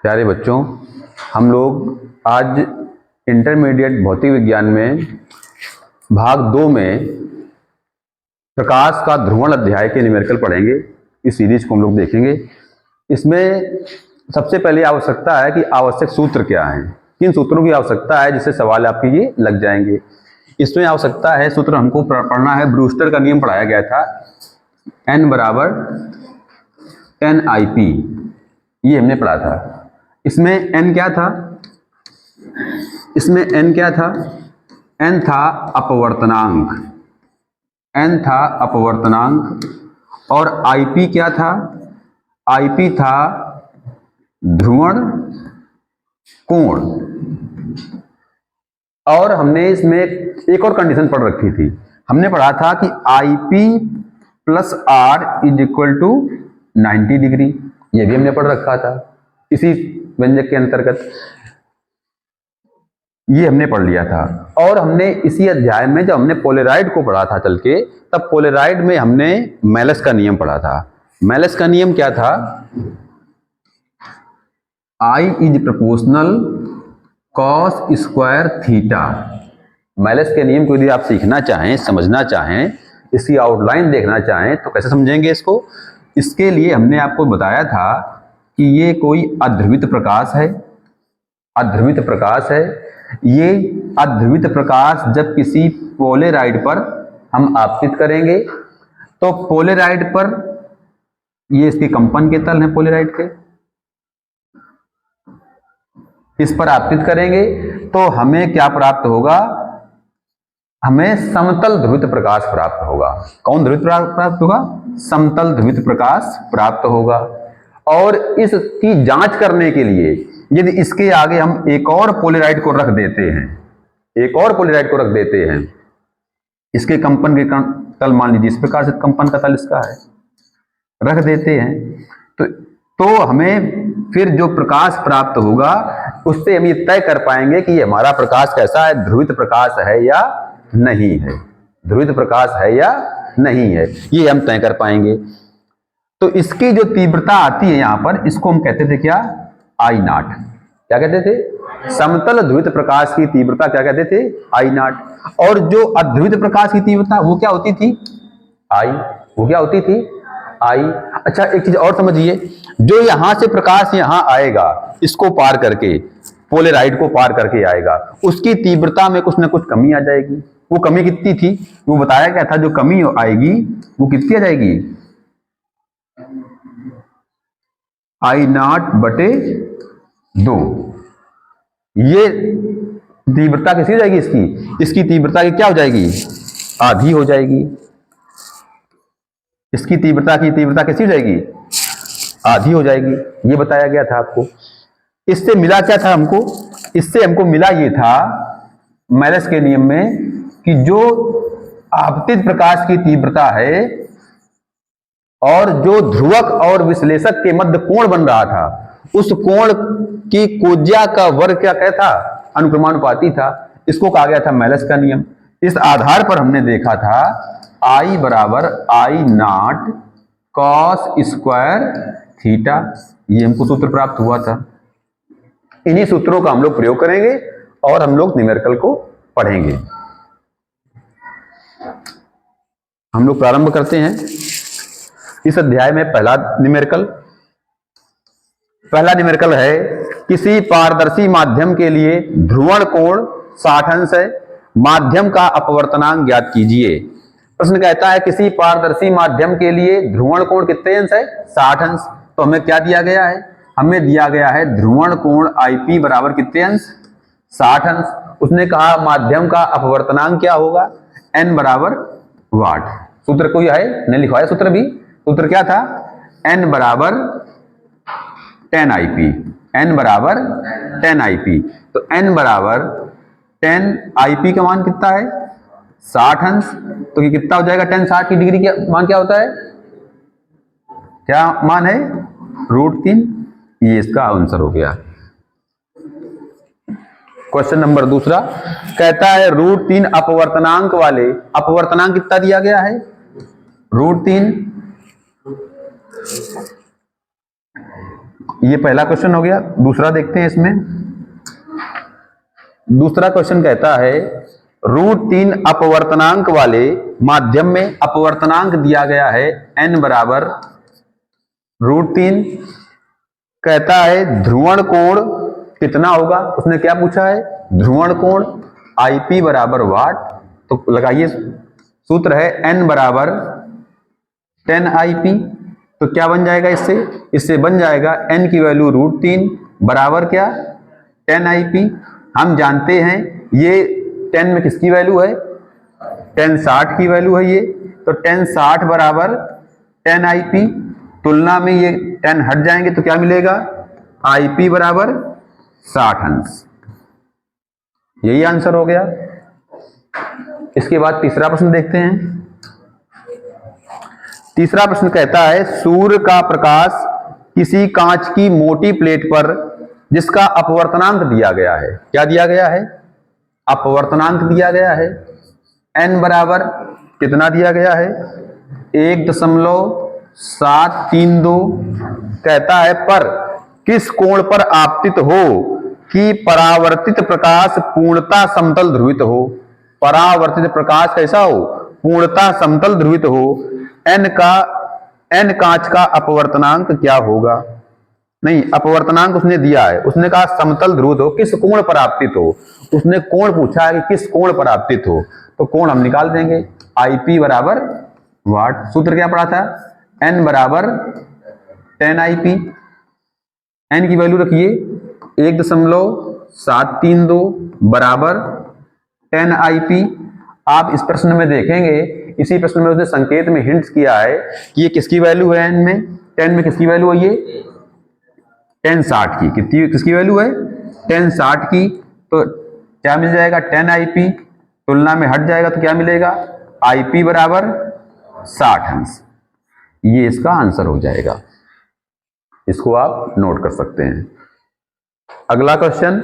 प्यारे बच्चों, हम लोग आज इंटरमीडिएट भौतिक विज्ञान में भाग 2 में प्रकाश का ध्रुवण अध्याय के न्यूमेरिकल पढ़ेंगे। इस सीरीज को हम लोग देखेंगे। इसमें सबसे पहले आवश्यकता है कि आवश्यक सूत्र क्या हैं, किन सूत्रों की आवश्यकता है जिससे सवाल आपके ये लग जाएंगे। इसमें आवश्यकता है, सूत्र हमको पढ़ना है, ब्रूस्टर का नियम पढ़ाया गया था, N बराबर 10IP, ये हमने पढ़ा था। इसमें n क्या था? इसमें n क्या था? n था अपवर्तनांक, n था अपवर्तनांक। और Ip क्या था? Ip था ध्रुवण कोण। और हमने इसमें एक और कंडीशन पढ़ रखी थी, हमने पढ़ा था कि Ip plus R is equal to 90 degree. ये भी हमने पढ़ रखा था इसी व्यंजक के अंतर्गत, ये हमने पढ़ लिया था। और हमने इसी अध्याय में जब हमने पोलेराइड को पढ़ा था चल के, तब पोलेराइड में हमने मेलस का नियम पढ़ा था। मेलस का नियम क्या था? I is proportional cos square theta. Malus के नियम को यदि आप सीखना चाहें, समझना चाहें, इसकी आउटलाइन देखना चाहें तो कैसे समझेंगे इसको? इसके लिए हमने आपको बताया था कि ये कोई अध्रुवित प्रकाश है। अध्रुवित प्रकाश है ये। अध्रुवित प्रकाश जब किसी पोलेराइड पर हम आपतित करेंगे तो पोलेराइड पर, ये इसके कंपन के तल हैं पोलेराइड के, इस पर आपतित करेंगे तो हमें क्या प्राप्त होगा? हमें समतल ध्रुवित प्रकाश प्राप्त होगा। कौन ध्रुवित प्राप्त होगा? समतल ध्रुवित प्रकाश प्राप्त होगा। और इसकी जांच करने के लिए यदि इसके आगे हम एक और पोलेराइड को रख देते हैं, एक और पोलेराइड को रख देते हैं, इसके कंपन के तल मान लीजिए इस प्रकार से कंपन का तल इसका है, रख देते हैं तो हमें फिर जो प्रकाश प्राप्त होगा उससे हम ये तय कर पाएंगे कि ये हमारा प्रकाश कैसा है, ध्रुवित प्रकाश है या नहीं है, ध्रुवित प्रकाश है या नहीं है, ये हम तय कर पाएंगे। तो इसकी जो तीव्रता आती है यहां पर, इसको हम कहते थे क्या? I not. क्या कहते थे? समतल ध्रुवित प्रकाश की तीव्रता क्या कहते थे? I not. और जो अध्रुवित प्रकाश की तीव्रता वो क्या होती थी? I। वो क्या होती थी? I। अच्छा, एक चीज और समझिए, जो यहां से प्रकाश यहां आएगा, इसको पार करके, पोलेराइड को पार करके आएगा, उसकी तीव्रता में कुछ ना कुछ कमी आ जाएगी। वो कमी कितनी थी? वो बताया गया था, जो कमी आएगी वो कितनी आ जाएगी? I नॉट बटे 2। ये तीव्रता किसी हो जाएगी इसकी तीव्रता की क्या हो जाएगी? आधी हो जाएगी। इसकी तीव्रता कैसी हो जाएगी? आधी हो जाएगी। ये बताया गया था आपको। इससे मिला क्या था हमको? इससे हमको मिला ये था मेलस के नियम में कि जो आपतित प्रकाश की तीव्रता है और जो ध्रुवक और विश्लेषक के मध्य कोण बन रहा था, उस कोण की कोज्या का वर्ग क्या कहता? अनुक्रमानुपाती था। इसको कहा गया था मेलस का नियम। इस आधार पर हमने देखा था I बराबर I not cos square theta, ये हमको सूत्र प्राप्त हुआ था। इन्हीं सूत्रों का हम लोग प्रयोग करेंगे और हम लोग न्यूमेरिकल को पढ़ेंगे। हम लोग प्रारंभ करते हैं इस अध्याय में। पहला न्यूमेरिकल है, किसी पारदर्शी माध्यम के लिए ध्रुवण कोण 60 अंश है, माध्यम का अपवर्तनांक ज्ञात कीजिए। प्रश्न कहता है किसी पारदर्शी माध्यम के लिए ध्रुवण कोण कितने अंश है? 60 अंश। तो हमें क्या दिया गया है? हमें दिया गया है ध्रुवण कोण IP बराबर कितने अंश? 60 अंश। उसने कहा माध्यम का अपवर्तनांक क्या होगा? N बराबर वाट। सूत्र कोई है? नहीं लिखवाया सूत्र भी। सूत्र क्या था? N बराबर 10IP। N बराबर 10IP। तो N बराबर 10IP का मान कितना है? 60 अंश। तो ये कितना हो जाएगा? 10 60 की डिग्री का मान क्या होता है? क्या मान है? √3। ये इसका आंसर हो गया। क्वेश्चन नंबर दूसरा कहता है √3 अपवर्तनांक वाले, अपवर्तनांक कितना दिया गया है? √3 ये पहला क्वेश्चन हो गया। दूसरा देखते हैं इसमें। दूसरा क्वेश्चन कहता है √3 अपवर्तनांक वाले माध्यम में अपवर्तनांक दिया गया है n बराबर √3। कहता है ध्रुवण कोण कितना होगा, उसने क्या पूछा है, ध्रुवण कोण IP बराबर वाट। तो लगाइए सूत्र है n बराबर 10 IP। तो क्या बन जाएगा इससे, इससे बन जाएगा n की वैल्यू √3 बराबर क्या 10 IP। हम जानते हैं ये 10 में किसकी वैल्यू है, 10 60 की वैल्यू है ये। तो 10 60 बराबर 10 IP। तुलना में ये 10 हट जाएंगे तो क्या मिलेगा, IP बराबर 60 अंश। यही आंसर हो गया। इसके बाद तीसरा प्रश्न देखते हैं। तीसरा प्रश्न कहता है सूर्य का प्रकाश किसी कांच की मोटी प्लेट पर जिसका अपवर्तनांक दिया गया है, क्या दिया गया है, अपवर्तनांक दिया गया है। n बराबर कितना दिया गया है, 1.732। कहता है पर किस कोण पर आपतित हो कि परावर्तित प्रकाश पूर्णतः समतल ध्रुवित हो। परावर्तित प्रकाश कैसा हो, पूर्णतः समतल ध्रुवित हो। n कांच का अपवर्तनांक क्या होगा, नहीं अपवर्तनांक उसने दिया है, उसने कहा समतल ध्रुवित हो, किस कोण पर आपतित हो। उसने कोण पूछा है कि किस कोण पर आपतित हो, तो कोण हम निकाल देंगे, IP बराबर वाट। सूत्र क्या पढ़ा था, n बराबर 10 IP। n की वैल्यू रखिए 1.732 बराबर 10 IP। आप इस प्रश्न में देखेंगे, इसी प्रश्न में उसने संकेत में हिंट्स किया है कि ये किसकी वैल्यू है, n में 10 में किसकी वैल्यू है, ये 10 60 की। कितनी किसकी वैल्यू है, 10 60 की। तो क्या मिल जाएगा 10 IP। तुलना में हट जाएगा तो क्या मिलेगा, IP बराबर 60 अंश। ये इसका आंसर हो जाएगा। इसको आप नोट कर सकते हैं। अगला क्वेश्चन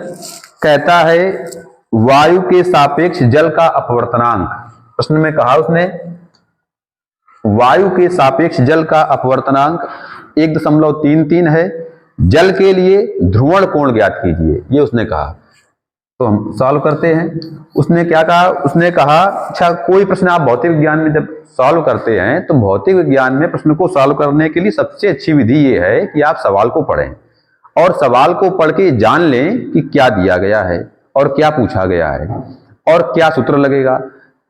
कहता है वायु के सापेक्ष जल का अपवर्तनांक। प्रश्न में कहा उसने वायु के सापेक्ष जल का अपवर्तनांक 1.33 है। जल के लिए ध्रुवण कोण ज्ञात कीजिए, ये उसने कहा। तो हम सॉल्व करते हैं। उसने क्या कहा, उसने कहा अच्छा कोई प्रश्न आप भौतिक विज्ञान में जब सॉल्व करते हैं तो भौतिक विज्ञान में प्रश्न को सॉल्व करने के लिए सबसे अच्छी विधि ये है कि आप सवाल को पढ़ें और सवाल को पढ़ के जान लें कि क्या दिया गया है और क्या पूछा गया है और क्या सूत्र लगेगा।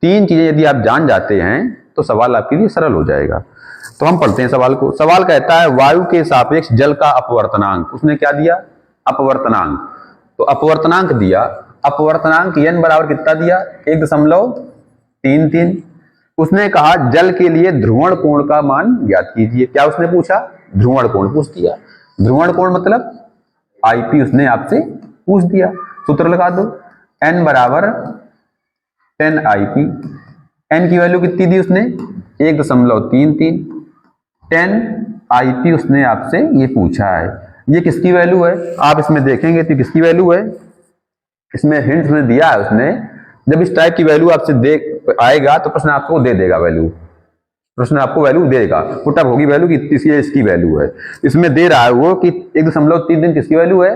3 चीजें यदि आप जान जाते हैं तो सवाल आपके लिए सरल हो जाएगा। तो हम पढ़ते हैं सवाल को। सवाल कहता है वायु के सापेक्ष जल का अपवर्तनांक। उसने क्या दिया, अपवर्तनांक। तो अपवर्तनांक दिया, अपवर्तनांक n बराबर कितना दिया, 1.33। उसने कहा जल के लिए ध्रुवण कोण का मान ज्ञात कीजिए। क्या उसने पूछा, ध्रुवण कोण पूछ दिया। ध्रुवण कोण मतलब IP उसने आपसे पूछ दिया। सूत्र लगा दो, n बराबर 10 IP। n की वैल्यू कितनी दी उसने, 1.33। 10 IP उसने आपसे ये पूछा है। ये किसकी वैल्यू है, आप इसमें देखेंगे तो किसकी वैल्यू है, इसमें हिंट में दिया है उसने। जब इस टाइप की वैल्यू आपसे देख आएगा तो प्रश्न आपको दे देगा वैल्यू, प्रश्न आपको वैल्यू देगा, पुटअप होगी वैल्यू कि इसकी वैल्यू है। इसमें दे रहा है वो कि 1.33 किसकी वैल्यू है,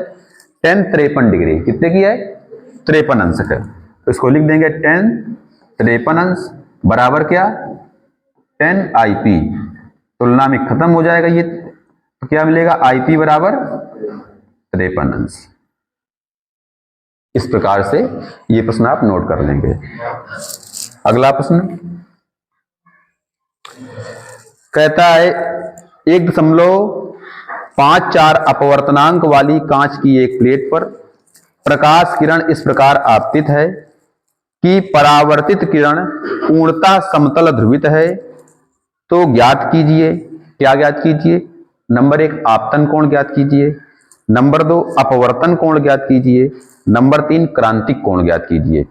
10 53 डिग्री, कितने की है, 53 अंश है। तो इसको लिख देंगे 10 53 अंश बराबर क्या 10 IP। तुलना में खत्म हो जाएगा ये, तो क्या मिलेगा IP बराबर 53 अंश। इस प्रकार से ये प्रश्न आप नोट कर लेंगे। अगला प्रश्न कहता है 1.54 अपवर्तनांक वाली कांच की एक प्लेट पर प्रकाश किरण इस प्रकार आपतित है कि परावर्तित किरण पूर्णतः समतल ध्रुवित है। तो ज्ञात कीजिए, क्या ज्ञात कीजिए, नंबर 1 आपतन कोण ज्ञात कीजिए, नंबर 2 अपवर्तन कोण ज्ञात कीजिए, नंबर 3 क्रांतिक कोण ज्ञात कीजिए।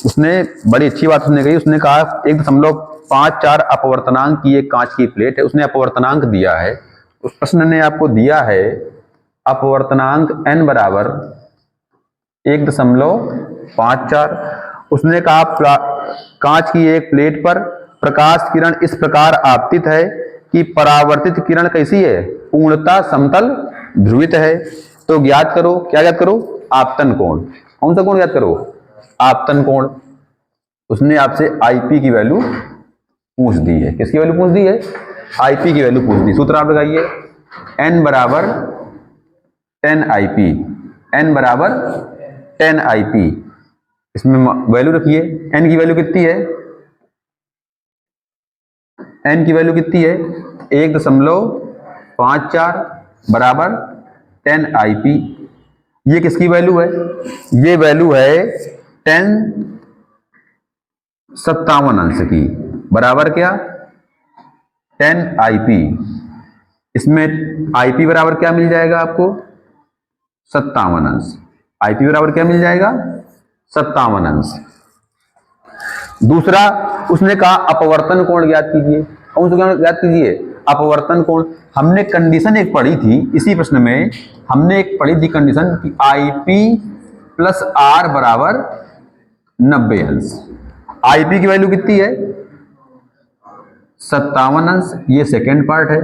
उसने बड़ी अच्छी बात उसने कही, उसने कहा 1.54 अपवर्तनांक की एक कांच की प्लेट है, उसने अपवर्तनांक दिया है। उस प्रश्न ने आपको दिया है अपवर्तनांक n बराबर 1.54। उसने कहा कांच की एक प्लेट पर प्रकाश किरण इस प्रकार आपतित है कि परावर्तित किरण कैसी है, पूर्णतः समतल ध्रुवित है। तो ज्ञात करो, क्या ज्ञात करो, आपतन कोण। कौन सा कोण ज्ञात करो, आपतन कोण। उसने आपसे आईपी की वैल्यू पूछ दी है, किसकी वैल्यू पूछ दी है, आईपी की वैल्यू पूछ दी। सूत्र आप लगाइए, एन बराबर 10 आईपी, एन बराबर 10 आईपी। इसमें वैल्यू रखिए, एन की वैल्यू कितनी है, एन की वैल्यू कितनी है 1.54 बराबर 10 आईपी। ये किसकी वैल्यू है, ये वैल्यू है 1057 अंश की, बराबर क्या 10 आईपी। इसमें आईपी बराबर क्या मिल जाएगा आपको, 57 अंश। आईपी बराबर क्या मिल जाएगा, 57 अंश। दूसरा उसने कहा अपवर्तन कोण ज्ञात कीजिए। कौन सा कोण ज्ञात कीजिए, अपवर्तन कोण। हमने कंडीशन एक पढ़ी थी इसी प्रश्न में, हमने एक पढ़ी थी कंडीशन कि आईपी प्लस आर बराबर 90 अंश। आईपी की वैल्यू कितनी है, 57 अंश, ये सेकेंड पार्ट है,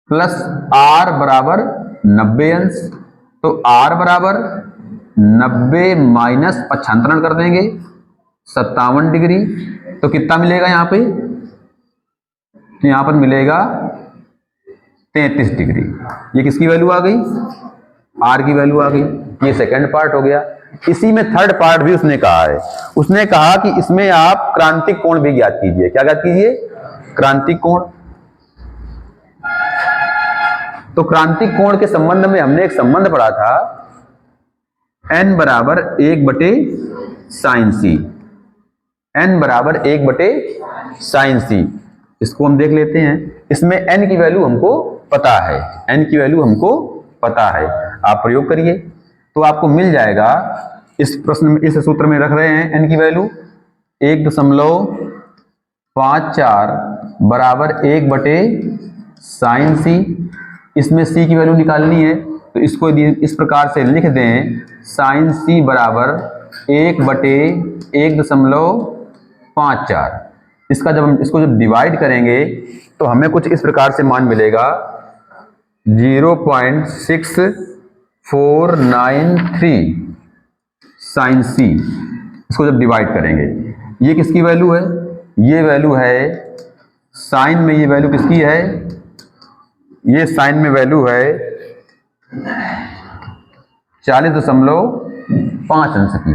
प्लस आर बराबर 90 अंश। तो आर बराबर 90 माइनस 95 कर देंगे 57 डिग्री। तो कितना मिलेगा यहां पे, तो यहां पर मिलेगा 33 डिग्री। ये किसकी वैल्यू आ गई, आर की वैल्यू आ गई। ये सेकंड पार्ट हो गया। इसी में थर्ड पार्ट भी उसने कहा है, उसने कहा कि इसमें आप क्रांतिक कोण भी ज्ञात कीजिए। क्या ज्ञात कीजिए, क्रांतिक कोण। तो क्रांतिक कोण के संबंध में हमने एक संबंध पढ़ा था, n बराबर 1/sin c, n बराबर 1/sin c। इसको हम देख लेते हैं। इसमें n की वैल्यू हमको पता है, n की वैल्यू हमको पता है। आप प्रयोग करिए तो आपको मिल जाएगा। इस प्रश्न में, इस सूत्र में रख रहे हैं n की वैल्यू 1.54 बराबर 1/sin c। इसमें c की वैल्यू निकालनी है, तो इसको इस प्रकार से लिख दें, sin c बराबर 1/1.54। इसका जब हम इसको जब डिवाइड करेंगे तो हमें कुछ इस प्रकार से मान मिलेगा 0.6493 sin c। इसको जब डिवाइड करेंगे, ये किसकी वैल्यू है, ये वैल्यू है साइन में, ये वैल्यू किसकी है, ये साइन में वैल्यू है 40.5 अंश की।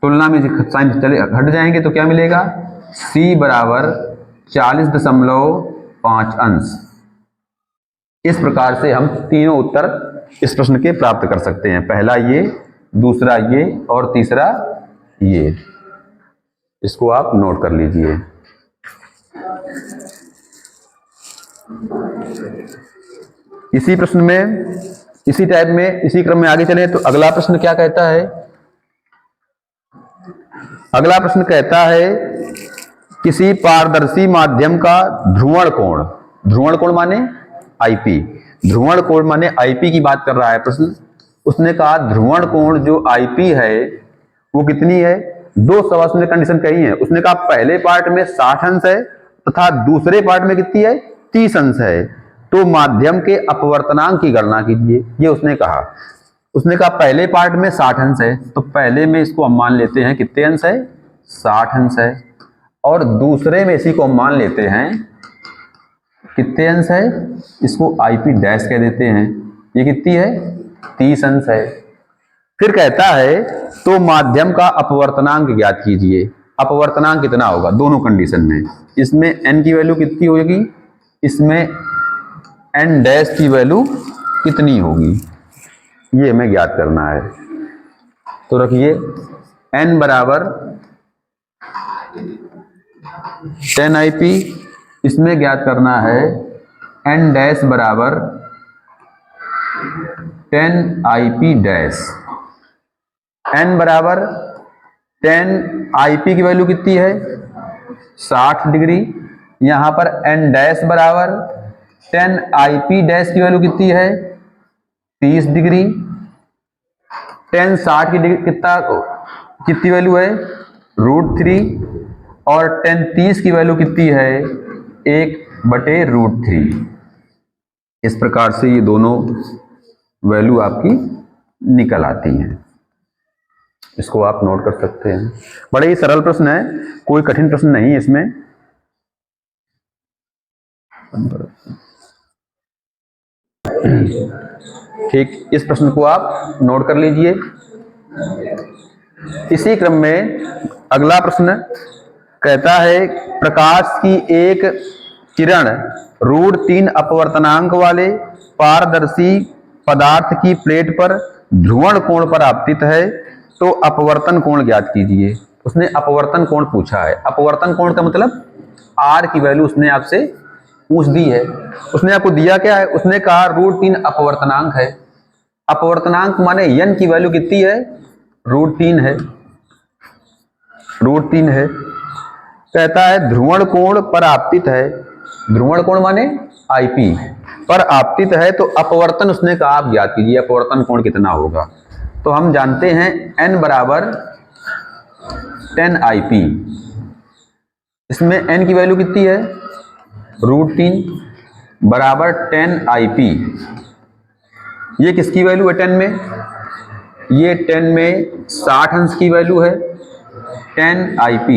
तुलना में साइन चले हट जाएंगे तो क्या मिलेगा, c बराबर 40.5 अंश। इस प्रकार से हम तीनों उत्तर इस प्रश्न के प्राप्त कर सकते हैं। पहला ये, दूसरा ये और तीसरा ये। इसको आप नोट कर लीजिए। इसी प्रश्न में, इसी टाइप में, इसी क्रम में आगे चले तो अगला प्रश्न क्या कहता है, अगला प्रश्न कहता है किसी पारदर्शी माध्यम का ध्रुवण कोण, ध्रुवण कोण माने आईपी, ध्रुवण कोण माने आईपी की बात कर रहा है प्रश्न। उसने कहा ध्रुवण कोण जो आईपी है वो कितनी है, दो सवाल उसने कंडीशन कही है। उसने कहा पहले पार्ट में 60 अंश है तथा दूसरे पार्ट में कितनी है 30 अंश है, तो माध्यम के अपवर्तनांक की गणना कीजिए, ये उसने कहा। उसने कहा पहले पार्ट में 60 अंश है, तो पहले में इसको हम मान लेते हैं कितने अंश है, 60 अंश है, और दूसरे में इसी को हम मान लेते हैं कितने अंश है, इसको आईपी डैश कह देते हैं। ये कितनी है 30 अंश है। फिर कहता है तो माध्यम का अपवर्तनांक ज्ञात कीजिए। अपवर्तनांक कितना होगा दोनों कंडीशन में, इसमें n की वैल्यू कितनी होगी, इसमें n डैश की वैल्यू कितनी होगी, ये हमें ज्ञात करना है। तो रखिए n बराबर 10 आईपी, इसमें ज्ञात करना है n डैश बराबर 10 आईपी डैश। n बराबर 10 आईपी की वैल्यू कितनी है 60 डिग्री। यहां पर n डैश बराबर 10 आईपी डैश की वैल्यू कितनी है 30 डिग्री। 10 60 की डिग्री कितनी वैल्यू है √3, और 10 30 की वैल्यू कितनी है 1/√3। इस प्रकार से ये दोनों वैल्यू आपकी निकल आती हैं। इसको आप नोट कर सकते हैं। बड़े ही सरल प्रश्न है, कोई कठिन प्रश्न नहीं है इसमें। ठीक, इस प्रश्न को आप नोट कर लीजिए। इसी क्रम में अगला प्रश्न कहता है, प्रकाश की एक किरण √3 अपवर्तनांक वाले पारदर्शी पदार्थ की प्लेट पर ध्रुवण कोण पर आपतित है, तो अपवर्तन कोण ज्ञात कीजिए। उसने अपवर्तन कोण पूछा है। अपवर्तन कोण का मतलब आर की वैल्यू उसने आपसे पूछ दी है। उसने आपको दिया क्या है, उसने कहा √3 अपवर्तनांक है। अपवर्तनांक माने n की वैल्यू कितनी है, √3 है, √3 है। कहता है ध्रुवण कोण पर आपतित है, ध्रुवण कोण माने IP पर आपतित है, तो अपवर्तन उसने कहा आप ज्ञात कीजिए अपवर्तन कोण कितना होगा। तो हम जानते हैं n बराबर 10IP। इसमें n की वैल्यू कितनी है, √3 बराबर 10IP। ये किसकी वैल्यू है 10 में, ये 10 में 60 अंश की वैल्यू है 10IP।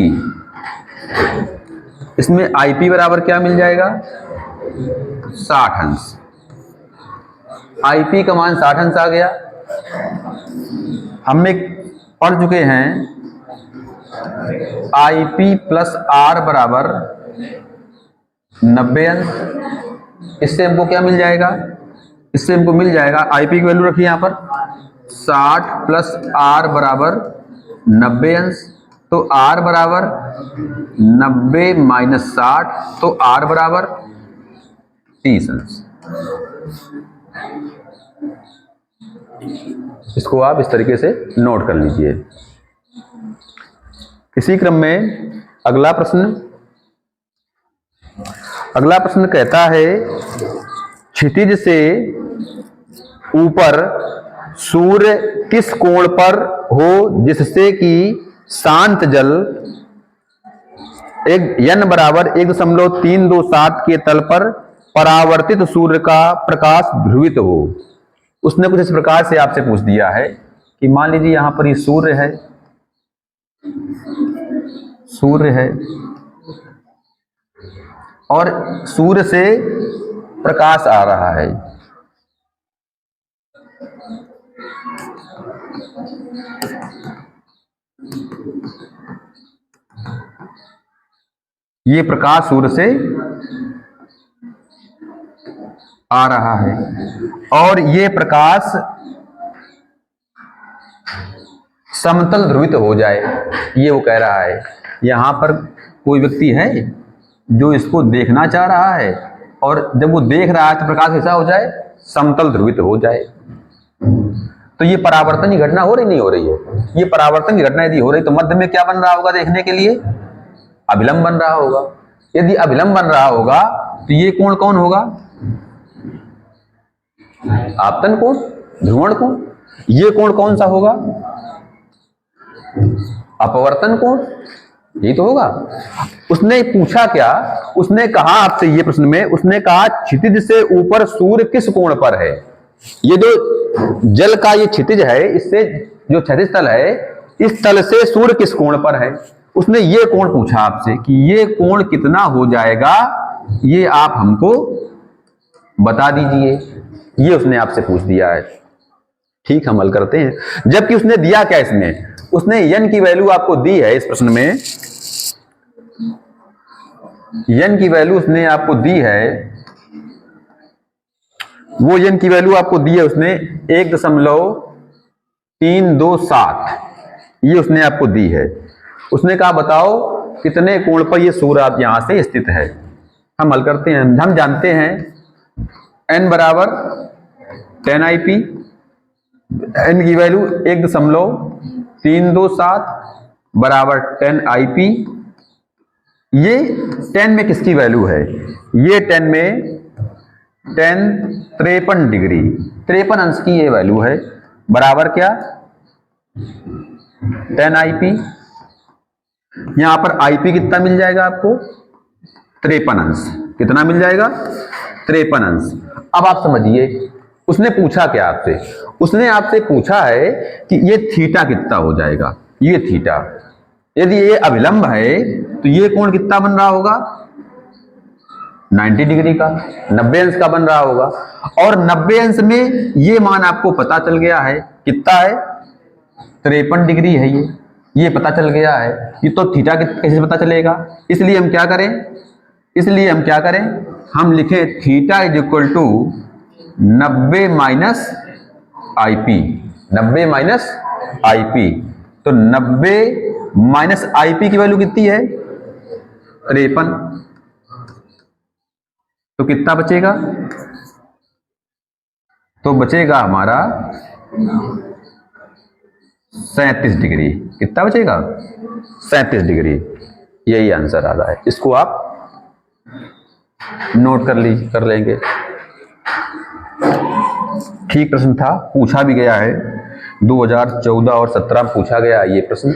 इसमें IP बराबर क्या मिल जाएगा, 60 अंश। IP का मान 60 अंश आ गया। हम एक पढ़ चुके हैं IP प्लस R बराबर 90 अंश। इससे हमको क्या मिल जाएगा, इससे हमको मिल जाएगा IP की वैल्यू रखिए यहां पर 60 प्लस R बराबर 90 अंश। तो R बराबर 90 माइनस 60, तो R बराबर 30 अंश। इसको आप इस तरीके से नोट कर लीजिए। इसी क्रम में अगला प्रश्न कहता है, क्षितिज से ऊपर सूर्य किस कोण पर हो जिससे कि शांत जल n बराबर 1.327 के तल पर परावर्तित सूर्य का प्रकाश ध्रुवित हो। उसने कुछ इस प्रकार से आपसे पूछ दिया है कि मान लीजिए यहां पर ये सूर्य है और सूर्य से प्रकाश आ रहा है। ये प्रकाश सूर्य से आ रहा है और ये प्रकाश समतल ध्रुवित हो जाए, ये वो कह रहा है। यहां पर कोई व्यक्ति है जो इसको देखना चाह रहा है और जब वो देख रहा है तो प्रकाश कैसा हो जाए, समतल ध्रुवित हो जाए। तो ये परावर्तन की घटना हो रही नहीं हो रही है। ये परावर्तन की घटना यदि हो रही तो मध्य में क्या बन रहा होगा देखने के लिए, अभिलंब बन रहा होगा। यदि अभिलंब बन रहा होगा तो ये कोण कौन होगा, आपतन कोण, ध्रुवण कोण। ये कोण कौन सा होगा, अपवर्तन कोण, यही तो होगा। उसने पूछा क्या, उसने कहा आपसे ये प्रश्न में, उसने कहा क्षितिज से ऊपर सूर्य किस कोण पर है। ये जो जल का ये क्षितिज है, इससे जो क्षैतिज तल है, इस तल से सूर्य किस कोण पर है। उसने ये कोण पूछा आपसे कि ये कोण कितना हो जाएगा, ये आप हमको बता दीजिए। ये उसने आपसे पूछ दिया है। ठीक, हम हल करते हैं। जबकि उसने दिया क्या इसमें, उसने n की वैल्यू आपको दी है। इस प्रश्न में n की वैल्यू उसने आपको दी है, वो n की वैल्यू आपको दी है उसने 1.327, ये उसने आपको दी है। उसने कहा बताओ कितने कोण पर ये सूर्य आप यहां से स्थित है। हम हल करते हैं। हम जानते हैं n बराबर 10IP, n की वैल्यू 1.327 बराबर 10IP। ये 10 में किसकी वैल्यू है, ये 10 में 53 डिग्री 53 अंश की ये वैल्यू है, बराबर क्या 10IP। यहां पर IP कितना मिल जाएगा आपको, 53 अंश। कितना मिल जाएगा? 53 अंश। अब आप समझिए उसने पूछा क्या आपसे? उसने आपसे पूछा है कि ये थीटा कितना हो जाएगा। ये थीटा, यदि ये अभिलंब है तो ये कोण कितना बन रहा होगा? 90 डिग्री का, 90 अंश का बन रहा होगा। और 90 अंश में ये मान आपको पता चल गया है, कितना है? 53 डिग्री है ये पता चल गया है। ये तो थीटा कैसे पता चलेगा? इसलिए हम क्या करें, हम लिखें theta is equal to 90 minus IP. 90 minus IP, तो 90 माइनस आईपी की वैल्यू कितनी है? 53। तो कितना बचेगा? तो बचेगा हमारा 37 डिग्री। कितना बचेगा? 37 डिग्री। यही आंसर आ रहा है। इसको आप नोट कर लेंगे। ठीक प्रश्न था, पूछा भी गया है 2014 और 17 में पूछा गया ये प्रश्न।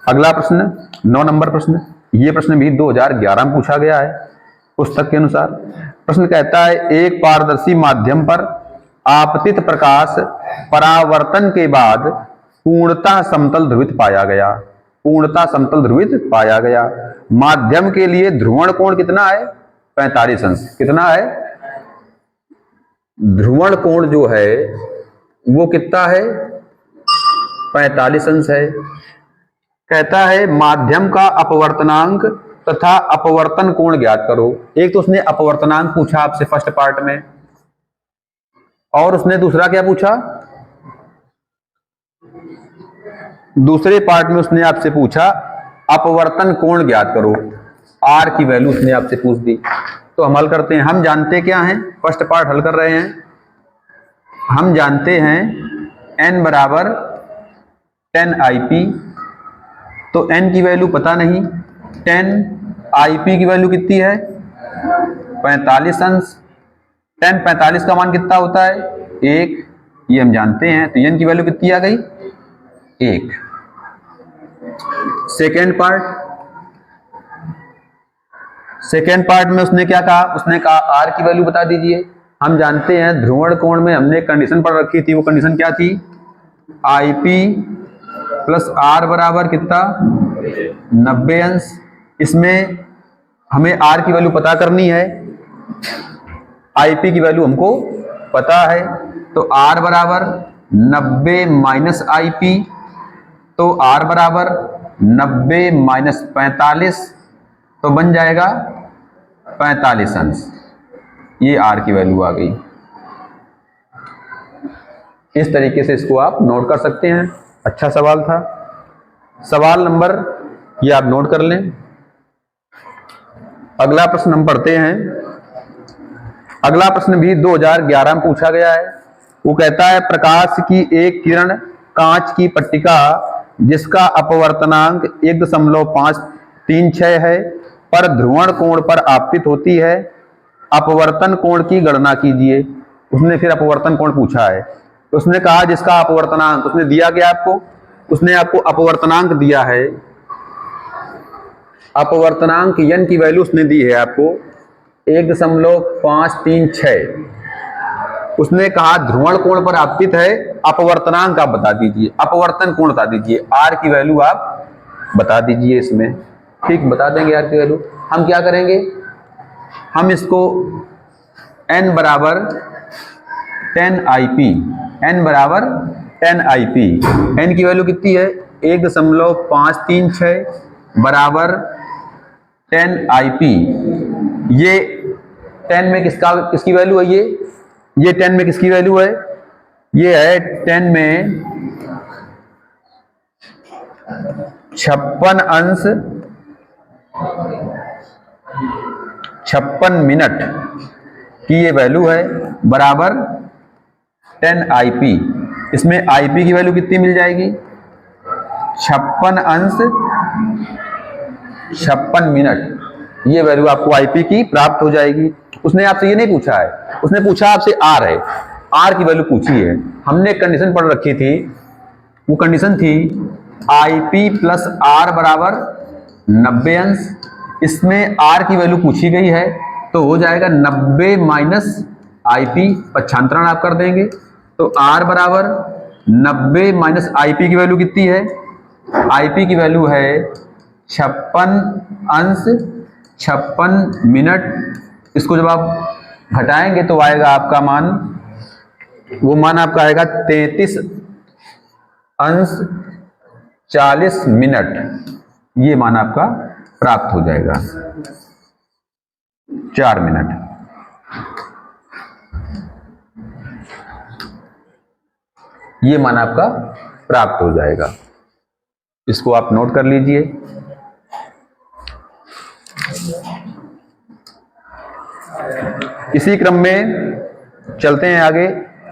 अगला प्रश्न 9 नंबर प्रश्न। ये प्रश्न भी 2011 में पूछा गया है पुस्तक के अनुसार। प्रश्न कहता है एक पारदर्शी माध्यम पर आपतित प्रकाश परावर्तन के बाद पूर्णतः समतल ध्रुवित पाया गया। पूर्णतः समतल ध्रुवित पाया गया। माध्यम के लिए ध्रुवण कोण कितना है? 45 अंश। कितना है? ध्रुवण कोण जो है वो कितना है? 45 अंश है। कहता है माध्यम का अपवर्तनांक तथा अपवर्तन कोण ज्ञात करो। एक तो उसने अपवर्तनांक पूछा आपसे फर्स्ट पार्ट में, और उसने दूसरा क्या पूछा? दूसरे पार्ट में उसने आपसे पूछा अपवर्तन कोण ज्ञात करो। आर की वैल्यू उसने आपसे पूछ दी। तो हम हल करते हैं। हम जानते क्या हैं? फर्स्ट पार्ट हल कर रहे हैं। हम जानते हैं n बराबर 10 IP। तो n की वैल्यू पता नहीं, 10 IP की वैल्यू कितनी है? 45 अंश। 10 45 का मान कितना होता है? 1। ये हम जानते हैं। तो n की वैल्यू कितनी आ गई? 1। सेकेंड पार्ट में उसने क्या कहा? उसने कहा r की वैल्यू बता दीजिए। हम जानते हैं ध्रुवण कोण में हमने कंडीशन पढ़ रखी थी। वो कंडीशन क्या थी? IP प्लस R बराबर कितना? 90 अंश। इसमें हमें R की वैल्यू पता करनी है, IP की वैल्यू हमको पता है। तो R बराबर 90 माइनस IP, तो R बराबर 90 माइनस 45, तो बन जाएगा 45 अंश। ये R की वैल्यू आ गई। इस तरीके से इसको आप नोट कर सकते हैं। अच्छा सवाल था। सवाल नंबर ये आप नोट कर लें। अगला प्रश्न हम पढ़ते हैं। अगला प्रश्न भी 2011 में पूछा गया है। वो कहता है प्रकाश की एक किरण कांच की पट्टिका जिसका अपवर्तनांक 1.536 है पर ध्रुवण कोण पर आपतित होती है। अपवर्तन कोण की गणना कीजिए। उसने फिर अपवर्तन कोण पूछा है। उसने कहा जिसका अपवर्तनांक उसने दिया गया आपको, उसने आपको अपवर्तनांक दिया है। अपवर्तनांक n की वैल्यू उसने दी है आपको 1.536। उसने कहा ध्रुवण कोण पर आपतित है, अपवर्तनांक आप बता दीजिए, अपवर्तन कोण बता दीजिए, r की वैल्यू आप बता दीजिए इसमें। ठीक, बता देंगे r की वैल्यू। हम क्या करेंगे? हम इसको n बराबर 10 IP, n बराबर 10 IP, n की वैल्यू कितनी है? 1.536 बराबर 10 IP। ये 10 में किसकी वैल्यू है? ये 10 में किसकी वैल्यू है? ये है 10 में 56 अंश 56 मिनट की ये वैल्यू है बराबर 10 IP। इसमें IP की वैल्यू कितनी मिल जाएगी? 56 अंश 56 मिनट। ये वैल्यू आपको IP की प्राप्त हो जाएगी। उसने आपसे ये नहीं पूछा है, उसने पूछा आपसे R है, R की वैल्यू पूछी है। हमने एक कंडीशन पढ़ रखी थी, वो कंडीशन थी IP प्लस R बराबर 90 अंश। इसमें आर की वैल्यू पूछी गई है तो हो जाएगा 90 माइनस आईपी, पक्षांतरण आप कर देंगे तो आर बराबर 90 माइनस आईपी की वैल्यू कितनी है, आईपी की वैल्यू है 56 अंश 56 मिनट। इसको जब आप घटाएंगे तो आएगा आपका मान, वो मान आपका आएगा 33 अंश 40 मिनट, ये मान आपका प्राप्त हो जाएगा 4 मिनट। ये मान आपका प्राप्त हो जाएगा, इसको आप नोट कर लीजिए। इसी क्रम में चलते हैं आगे।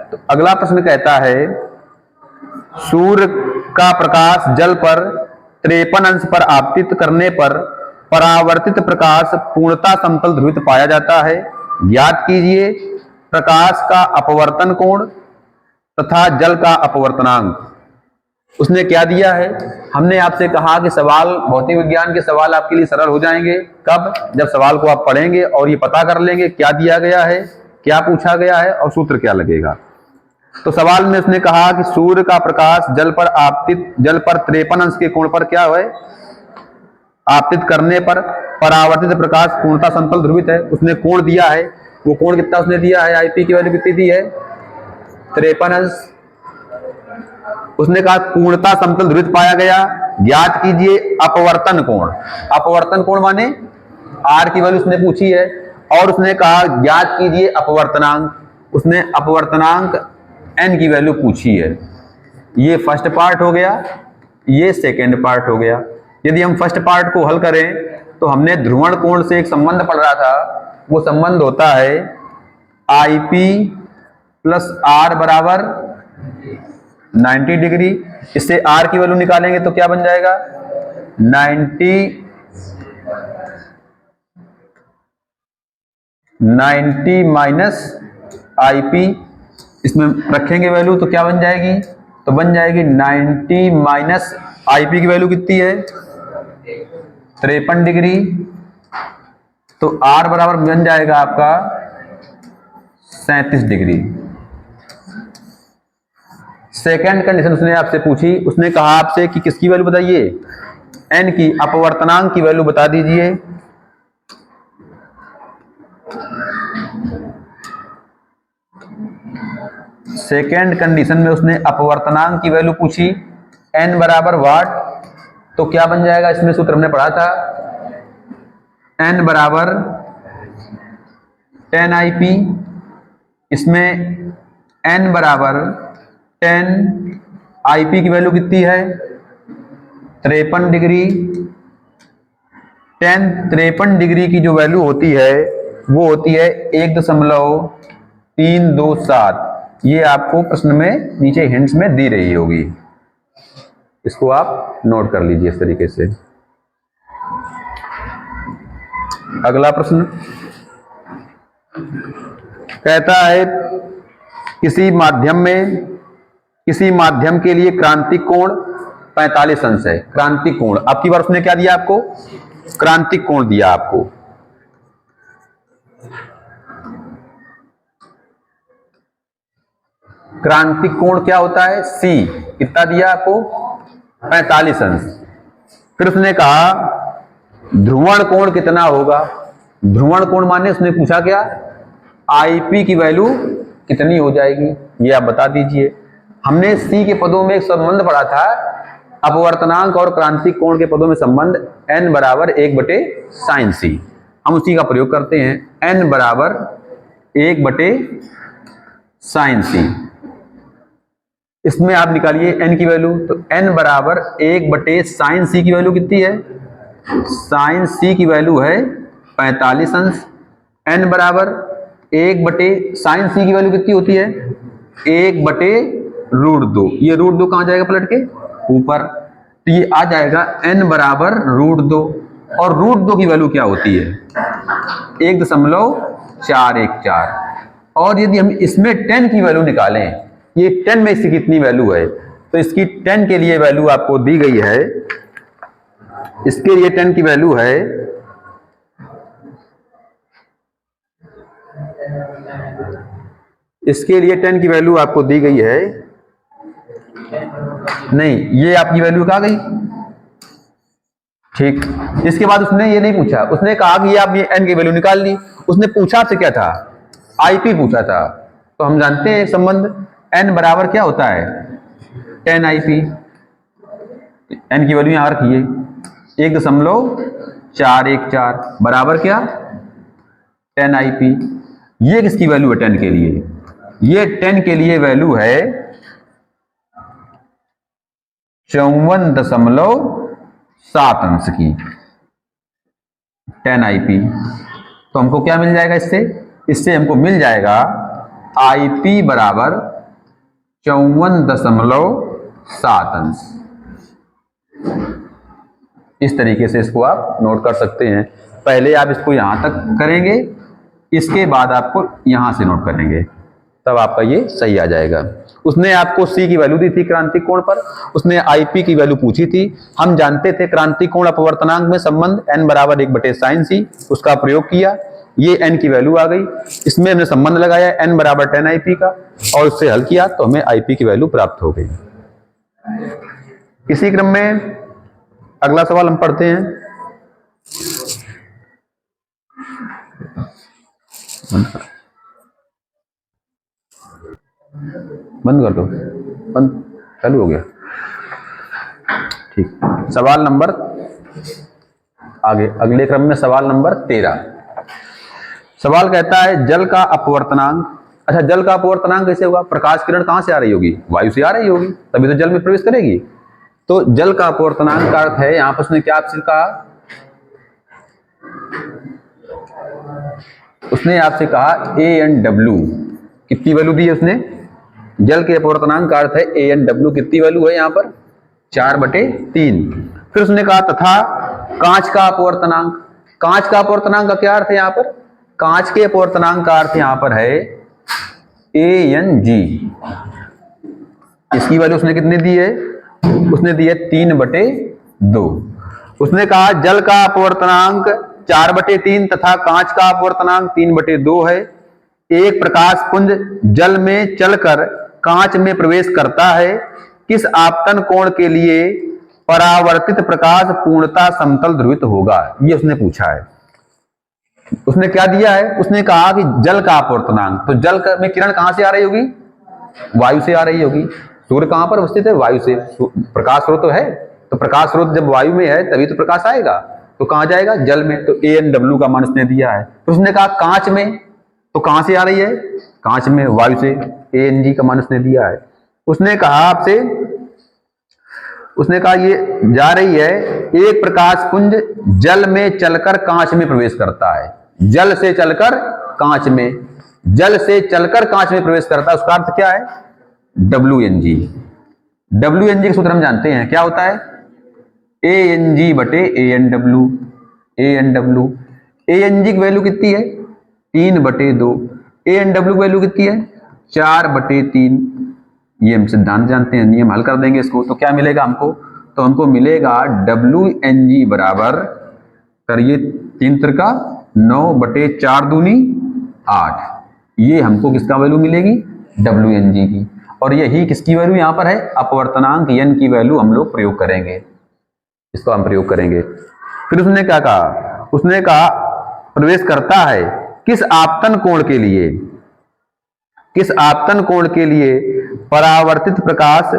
तो अगला प्रश्न कहता है सूर्य का प्रकाश जल पर 53 अंश पर आपतित करने पर परावर्तित प्रकाश पूर्णतः समतल ध्रुवित पाया जाता है। ज्ञात कीजिए प्रकाश का अपवर्तन कोण तथा जल का अपवर्तनांक। उसने क्या दिया है, हमने आपसे कहा कि सवाल, भौतिक विज्ञान के सवाल आपके लिए सरल हो जाएंगे कब, जब सवाल को आप पढ़ेंगे और ये पता कर लेंगे क्या दिया गया है, क्या पूछा गया है और सूत्र क्या लगेगा। तो सवाल में उसने कहा कि सूर्य का प्रकाश जल पर 53 अंश के कोण पर क्या है, आपतित करने पर परावर्तित प्रकाश पूर्णतः समतल ध्रुवित है। उसने कोण दिया है, वो कोण कितना उसने दिया है, आईपी की वैल्यू कितनी दी है, 53 अंश। उसने कहा पूर्णतः समतल ध्रुवित पाया गया। ज्ञात कीजिए अपवर्तन कोण। अपवर्तन कोण माने आर की वैल्यू उसने पूछी है और उसने कहा ज्ञात कीजिए अपवर्तनांक। उसने अपवर्तनांक एन की वैल्यू पूछी है। ये फर्स्ट पार्ट हो गया, ये सेकेंड पार्ट हो गया। यदि हम फर्स्ट पार्ट को हल करें तो हमने ध्रुवण कोण से एक संबंध पढ़ रहा था, वो संबंध होता है आईपी प्लस आर बराबर 90 डिग्री। इससे आर की वैल्यू निकालेंगे तो क्या बन जाएगा, 90 माइनस आईपी। इसमें रखेंगे वैल्यू तो क्या बन जाएगी, तो बन जाएगी 90 माइनस आईपी की वैल्यू कितनी है, 53 डिग्री। तो आर बराबर बन जाएगा आपका 37 डिग्री। सेकेंड कंडीशन उसने आपसे पूछी, उसने कहा आपसे कि किसकी वैल्यू बताइए, एन की, अपवर्तनांक की वैल्यू बता दीजिए। सेकेंड कंडीशन में उसने अपवर्तनांक की वैल्यू पूछी, एन बराबर वाट। तो क्या बन जाएगा, इसमें सूत्र हमने पढ़ा था, एन बराबर 10 आईपी। इसमें एन बराबर 10 आईपी की वैल्यू कितनी है, 53 डिग्री। 53 डिग्री की जो वैल्यू होती है वो होती है 1.327। ये आपको प्रश्न में नीचे हिंट्स में दी रही होगी, इसको आप नोट कर लीजिए इस तरीके से। अगला प्रश्न कहता है किसी माध्यम के लिए क्रांतिक कोण 45 अंश है। क्रांतिक कोण, आपकी बार उसने क्या दिया आपको, क्रांतिक कोण दिया आपको। क्रांतिक कोण क्या होता है, सी, कितना दिया आपको, 45 अंश। फिर उसने कहा ध्रुवण कोण कितना होगा। ध्रुवण कोण माने उसने पूछा क्या, आईपी की वैल्यू कितनी हो जाएगी, ये आप बता दीजिए। हमने सी के पदों में एक संबंध पढ़ा था, अपवर्तनांक और क्रांतिक कोण के पदों में संबंध n बराबर 1/sin c। हम उसी का प्रयोग करते हैं, n बराबर 1/sin c। इसमें आप निकालिए n की वैल्यू, तो n बराबर 1/sin c की वैल्यू कितनी है, sin c की वैल्यू है 45 अंश। n बराबर 1/sin c की वैल्यू कितनी होती है, 1/√2। ये √2 कहां जाएगा पलट के ऊपर, तो ये आ जाएगा n बराबर √2। और √2 की वैल्यू क्या होती है, 1.414। और यदि हम इसमें 10 की वैल्यू निकालें, ये 10 में इसकी कितनी वैल्यू है, तो इसकी 10 के लिए वैल्यू आपको दी गई है। इसके लिए 10 की वैल्यू है इसके लिए 10 की वैल्यू आपको दी गई है, नहीं ये आपकी वैल्यू कहाँ गई, ठीक। इसके बाद उसने ये नहीं पूछा, उसने कहा कि ये आप ये n की वैल्यू निकाल ली। उसने पूछा आपसे क्या था, आईपी पूछा था। तो हम जानते हैं संबंध n बराबर क्या होता है, 10 IP। n की वैल्यू यहां रखिए 1.414 बराबर क्या 10 IP। ये किसकी वैल्यू है 10 के लिए, ये 10 के लिए वैल्यू है 54.7 अंश की 10 IP। तो हमको क्या मिल जाएगा इससे, इससे हमको मिल जाएगा IP बराबर 54.7 अंश। इस तरीके से इसको आप नोट कर सकते हैं। पहले आप इसको यहां तक करेंगे, इसके बाद आपको यहां से नोट करेंगे, तब आपका ये सही आ जाएगा। उसने आपको C की वैल्यू दी थी क्रांतिक कोण पर, उसने IP की वैल्यू पूछी थी। हम जानते थे क्रांतिक कोण अपवर्तनांक में संबंध n बराबर 1/sin c, उसका प्रयोग किया, ये n की वैल्यू आ गई। इसमें हमने संबंध लगाया n बराबर 10 IP का और उससे हल किया तो हमें IP की वैल्यू प्राप्त हो गई। इसी क्रम में अगला सवाल हम पढ़ते हैं। बंद कर दो, बंद, चालू हो गया, ठीक। सवाल नंबर आगे, अगले क्रम में सवाल नंबर 13। सवाल कहता है जल का अपवर्तनांक। अच्छा, जल का अपवर्तनांक कैसे होगा, प्रकाश किरण कहां से आ रही होगी, वायु से आ रही होगी, तभी तो जल में प्रवेश करेगी। तो जल का अपवर्तनांक का अर्थ है, यहां पर उसने क्या आपसे कहा, उसने आपसे कहा ANW, कितनी वैल्यू दी है उसने, जल के अपवर्तनांक का अर्थ है ANW, कितनी वैल्यू है यहां पर 4/3। फिर उसने कहा तथा कांच का अपवर्तनांक। कांच का अपवर्तनांक का क्या अर्थ है यहां पर, कांच के अपवर्तनांक का अर्थ यहां पर है ANG। इसकी वैल्यू उसने कितनी दी है, उसने दी है 3/2। उसने कहा जल का अपवर्तनांक 4/3 तथा कांच का अपवर्तनांक 3/2 है। एक प्रकाश पुंज जल में चलकर कांच में प्रवेश करता है, किस आपतन कोण के लिए परावर्तित प्रकाश पूर्णतः समतल ध्रुवित होगा, ये उसने पूछा है। उसने क्या दिया है, उसने कहा कि जल का अपवर्तनांक, तो जल में किरण कहां से आ रही होगी, वायु से आ रही होगी। सूर्य कहां पर अवस्थित है, वायु से, प्रकाश स्रोत तो है, तो प्रकाश स्रोत जब वायु में है तभी तो प्रकाश आएगा, तो कहां जाएगा, जल में। तो ANW का मान उसने दिया है। तो उसने कहा कांच में, तो कहां से आ रही है, कांच में, वायु से, ANG का मान उसने दिया है। उसने कहा आपसे, उसने कहा ये जा रही है, एक प्रकाश पुंज जल में चलकर कांच में प्रवेश करता है, जल से चलकर कांच में, जल से चलकर कांच में प्रवेश करता है, उसका अर्थ क्या है, WNG। WNG का सूत्र हम जानते हैं क्या होता है, ANG/ANW। ANW, ANG की वैल्यू कितनी है 3/2, ANW की वैल्यू कितनी है 4/3। ये हम सिद्धांत जानते हैं, नियम हल कर देंगे इसको, तो क्या मिलेगा हमको, तो हमको मिलेगा WNG बराबर, करिए 3 त्रिका 9/4 दूनी 8। ये हमको किसका वैल्यू मिलेगी, WNG की। और यही किसकी वैल्यू यहां पर है, अपवर्तनांक n की वैल्यू हम लोग प्रयोग करेंगे, इसको हम प्रयोग करेंगे। फिर उसने क्या कहा, उसने कहा प्रवेश करता है किस आपतन कोण के लिए, किस आपतन कोण के लिए परावर्तित प्रकाश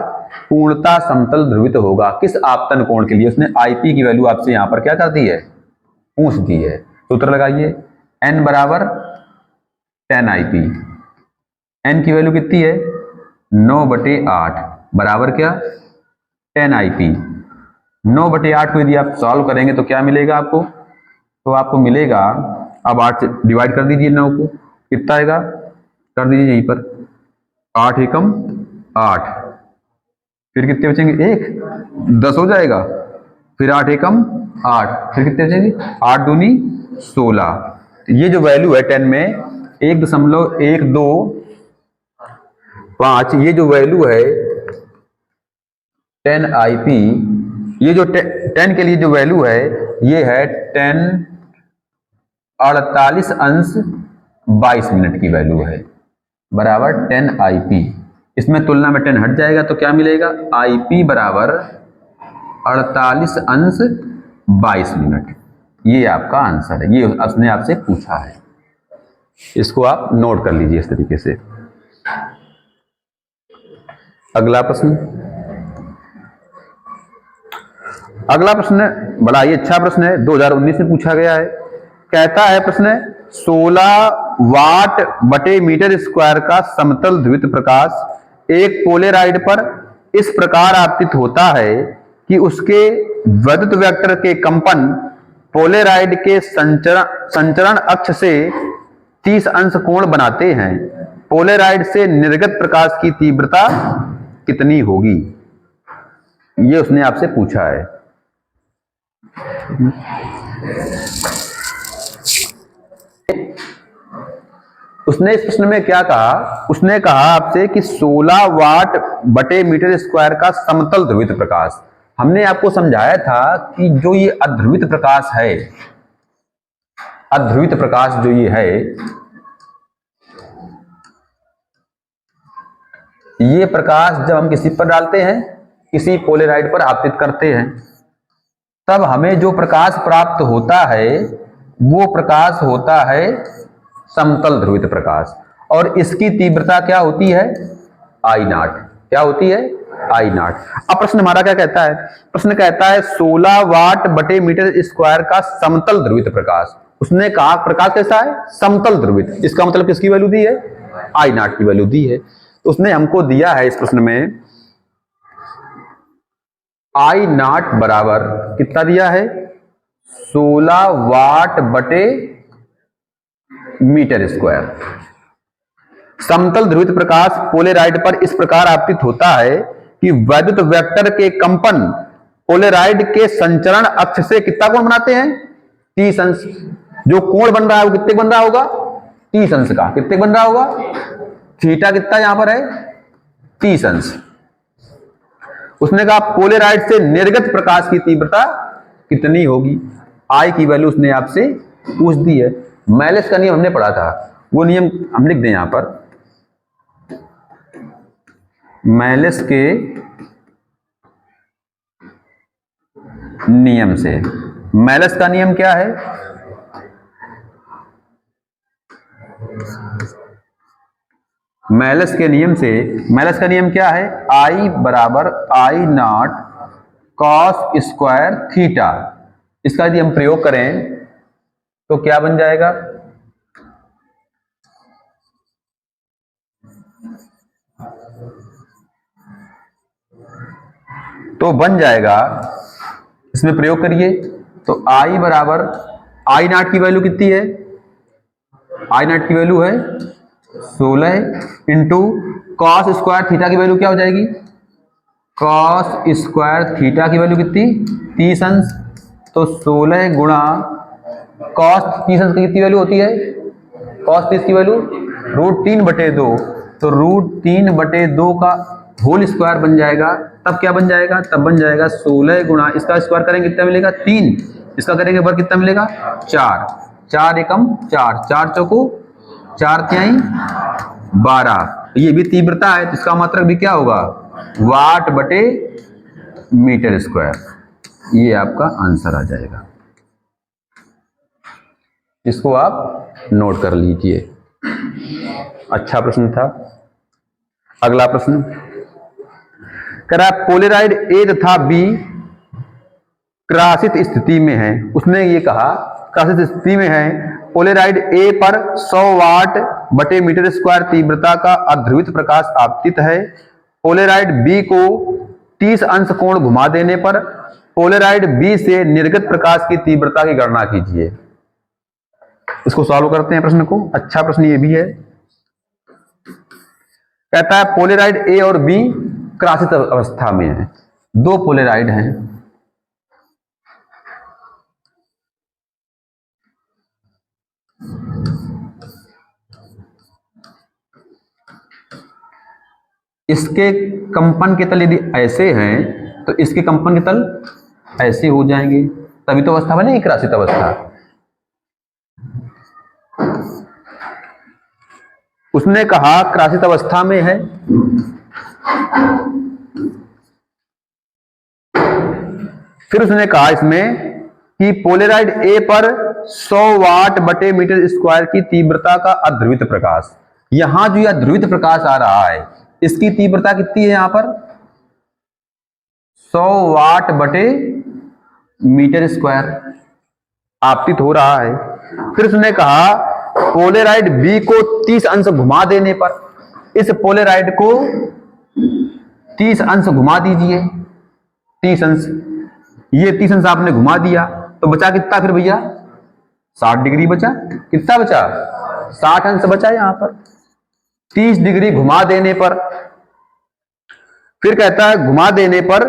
पूर्णतः समतल ध्रुवित होगा, किस आपतन कोण के लिए। उसने IP की वैल्यू आपसे यहां पर क्या कर दी है, पूछ दी है। सूत्र लगाइए, n बराबर 10 IP, n की वैल्यू कितनी है 9/8 बराबर क्या 10 IP। 9/8 को यदि आप सॉल्व करेंगे तो क्या मिलेगा आपको, तो आपको मिलेगा, अब 8 से डिवाइड कर दीजिए 9 को, कितना आएगा, कर दीजिए यहीं पर, 8 एकम 8, फिर कितने बचेंगे 1, 10 हो जाएगा, फिर 8 एकम 8, फिर कितने बचेंगे 8 दूनी 16। ये जो वैल्यू है 10 में 1.125, ये जो वैल्यू है 10 IP, ये जो 10 के लिए जो वैल्यू है ये है 10 48 अंश 22 मिनट की वैल्यू है, बराबर 10 IP। इसमें तुलना में 10 हट जाएगा तो क्या मिलेगा, IP बराबर 48 अंश 22 मिनट। ये आपका आंसर है, ये उसने आपसे पूछा है, इसको आप नोट कर लीजिए इस तरीके से। अगला प्रश्न, अगला प्रश्न बड़ा ही अच्छा प्रश्न है, 2019 में पूछा गया है। कहता है प्रश्न, 16 वाट बटे मीटर स्क्वायर का समतल ध्रुवित प्रकाश एक पोलेराइड पर इस प्रकार आपतित होता है कि उसके वैद्युत वेक्टर के कंपन पोलेराइड के संचरण अक्ष से 30 अंश कोण बनाते हैं। पोलेराइड से निर्गत प्रकाश की तीव्रता कितनी होगी, ये उसने आपसे पूछा है। उसने इस प्रश्न में क्या कहा, उसने कहा आपसे कि 16 वाट बटे मीटर स्क्वायर का समतल ध्रुवित प्रकाश। हमने आपको समझाया था कि जो ये अध्रुवित प्रकाश है, अध्रुवित प्रकाश जो ये है, ये प्रकाश जब हम किसी पर डालते हैं, किसी पोलेराइड पर आपतित करते हैं, तब हमें जो प्रकाश प्राप्त होता है वो प्रकाश होता है समतल ध्रुवित प्रकाश, और इसकी तीव्रता क्या होती है, I0। क्या होती है, I0। अब प्रश्न हमारा क्या कहता है, प्रश्न कहता है 16 वाट बटे मीटर स्क्वायर का समतल ध्रुवित प्रकाश। उसने कहा प्रकाश कैसा है, समतल ध्रुवित, इसका मतलब किसकी वैल्यू दी है, I0 की वैल्यू दी है। तो उसने हमको दिया है इस प्रश्न में I0 बराबर कितना दिया है, 16 वाट बटे मीटर स्क्वायर। समतल ध्रुवित प्रकाश पोलेराइड पर इस प्रकार आपतित होता है कि वैद्युत वेक्टर के कंपन पोलेराइड के संचरण अक्ष से कितना कोण बनाते हैं, 30 अंश। जो कोण बन रहा है वो कितने बन रहा होगा, 30 अंश का। कितने बन रहा होगा, थीटा कितना यहां पर है, 30 अंश। उसने कहा पोलेराइड से निर्गत प्रकाश की तीव्रता कितनी होगी, आई की वैल्यू उसने आपसे पूछ दी है। मैलेस का नियम हमने पढ़ा था, वो नियम हम लिख दें यहां पर। मैलेस के नियम से, मैलेस का नियम क्या है, मैलेस के नियम से, मैलेस का नियम क्या है, I बराबर I0 कॉस स्क्वायर थीटा। इसका यदि हम प्रयोग करें तो क्या बन जाएगा, तो बन जाएगा, इसमें प्रयोग करिए तो I बराबर I0 की वैल्यू कितनी है, I0 की वैल्यू है 16 इंटू कॉस स्क्वायर थीटा की वैल्यू क्या हो जाएगी, कॉस स्क्वायर थीटा की वैल्यू कितनी, 30 अंश। तो 16 गुणा कॉस 30 अंश की कितनी वैल्यू होती है, कॉस 30 की वैल्यू √3/2, तो √3/2 का होल स्क्वायर बन जाएगा। तब क्या बन जाएगा, तब बन जाएगा 16 गुणा, इसका स्क्वायर करेंगे कितना मिलेगा 3, इसका करेंगे वर्ग कितना मिलेगा 4, 4 एकम 4, 4 चौको 4 तिहाई 12। ये भी तीव्रता है, इसका मतलब भी क्या होगा, वाट बटे मीटर स्क्वायर। ये आपका आंसर आ जाएगा, इसको आप नोट कर लीजिए। अच्छा प्रश्न था। अगला प्रश्न कह रहा है पोलेराइड ए तथा बी क्रॉसित स्थिति में है। उसने ये कहा क्रॉसित स्थिति में है, पोलेराइड ए पर 100 वाट बटे मीटर स्क्वायर तीव्रता का अध्रुवित प्रकाश आपतित है। पोलेराइड बी को 30 अंश कोण घुमा देने पर पोलेराइड बी से निर्गत प्रकाश की तीव्रता की गणना कीजिए। इसको सॉल्व करते हैं प्रश्न को। अच्छा प्रश्न ये भी है, कहता है पोलेराइड ए और बी क्रॉसित अवस्था में है, दो पोलेराइड हैं, इसके कंपन के तल यदि ऐसे हैं तो इसके कंपन के तल ऐसे हो जाएंगे, तभी तो अवस्था बनेगी क्रॉसित अवस्था। उसने कहा क्रसित अवस्था में है, फिर उसने कहा इसमें कि पोलेराइड ए पर 100 वाट बटे मीटर स्क्वायर की तीव्रता का अध्रुवित प्रकाश, यहां जो यह ध्रुवित प्रकाश आ रहा है इसकी तीव्रता कितनी है, यहां पर 100 वाट बटे मीटर स्क्वायर आपतित हो रहा है। फिर उसने कहा पोलेराइड बी को 30 अंश घुमा देने पर, इस पोलेराइड को 30 अंश घुमा दीजिए, 30 अंश, ये 30 अंश आपने घुमा दिया तो बचा कितना फिर भैया, 60 डिग्री बचा। कितना बचा, 60 अंश बचा यहां पर 30 डिग्री घुमा देने पर। फिर कहता है घुमा देने पर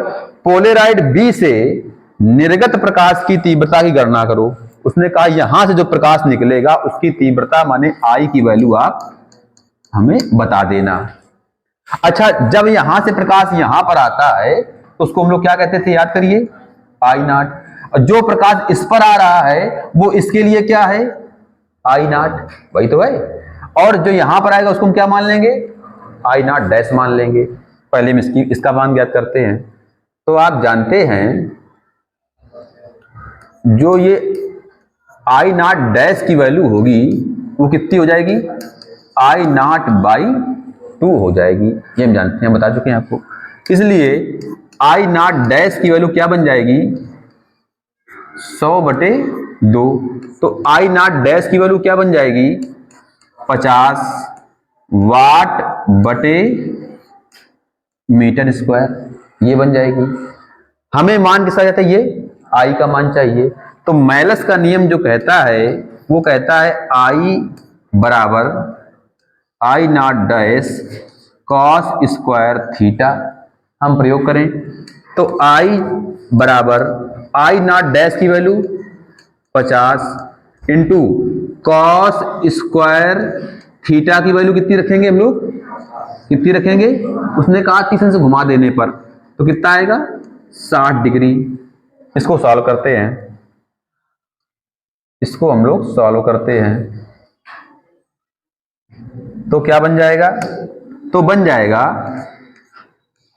पोलेराइड बी से निर्गत प्रकाश की तीव्रता की गणना करो। उसने कहा यहां से जो प्रकाश निकलेगा उसकी तीव्रता माने आई की वैल्यू आप हमें बता देना। अच्छा, जब यहां से प्रकाश यहां पर आता है तो उसको हम लोग क्या कहते थे, याद करिए, आई नॉट। और जो प्रकाश इस पर आ रहा है वो इसके लिए क्या है, आई नॉट, वही तो है। और जो यहां पर आएगा उसको हम क्या मान लेंगे, आई नॉट डैश मान लेंगे। पहले हम इसका मान ज्ञात करते हैं। तो आप जानते हैं जो ये आई नॉट डैश की वैल्यू होगी वो कितनी हो जाएगी, आई नॉट बाई 2 हो जाएगी। ये हम जानते हैं, बता चुके हैं आपको। इसलिए आई नॉट डैश की वैल्यू क्या बन जाएगी, 100 बटे 2। तो आई नॉट डैश की वैल्यू क्या बन जाएगी, 50 वाट बटे मीटर स्क्वायर, ये बन जाएगी। हमें मान किसका जाता है, ये आई का मान चाहिए। तो मैलस का नियम जो कहता है वो कहता है आई बराबर I naught dash cos square theta. हम प्रयोग करें तो आई बराबर आई नॉट डैश की value 50 into cos square theta की वैल्यू कितनी रखेंगे हम लोग, कितनी रखेंगे, उसने कहा 30 अंश घुमा देने पर, तो कितना आएगा 60 डिग्री। इसको सॉल्व करते हैं, इसको हम लोग सॉल्व करते हैं तो क्या बन जाएगा, तो बन जाएगा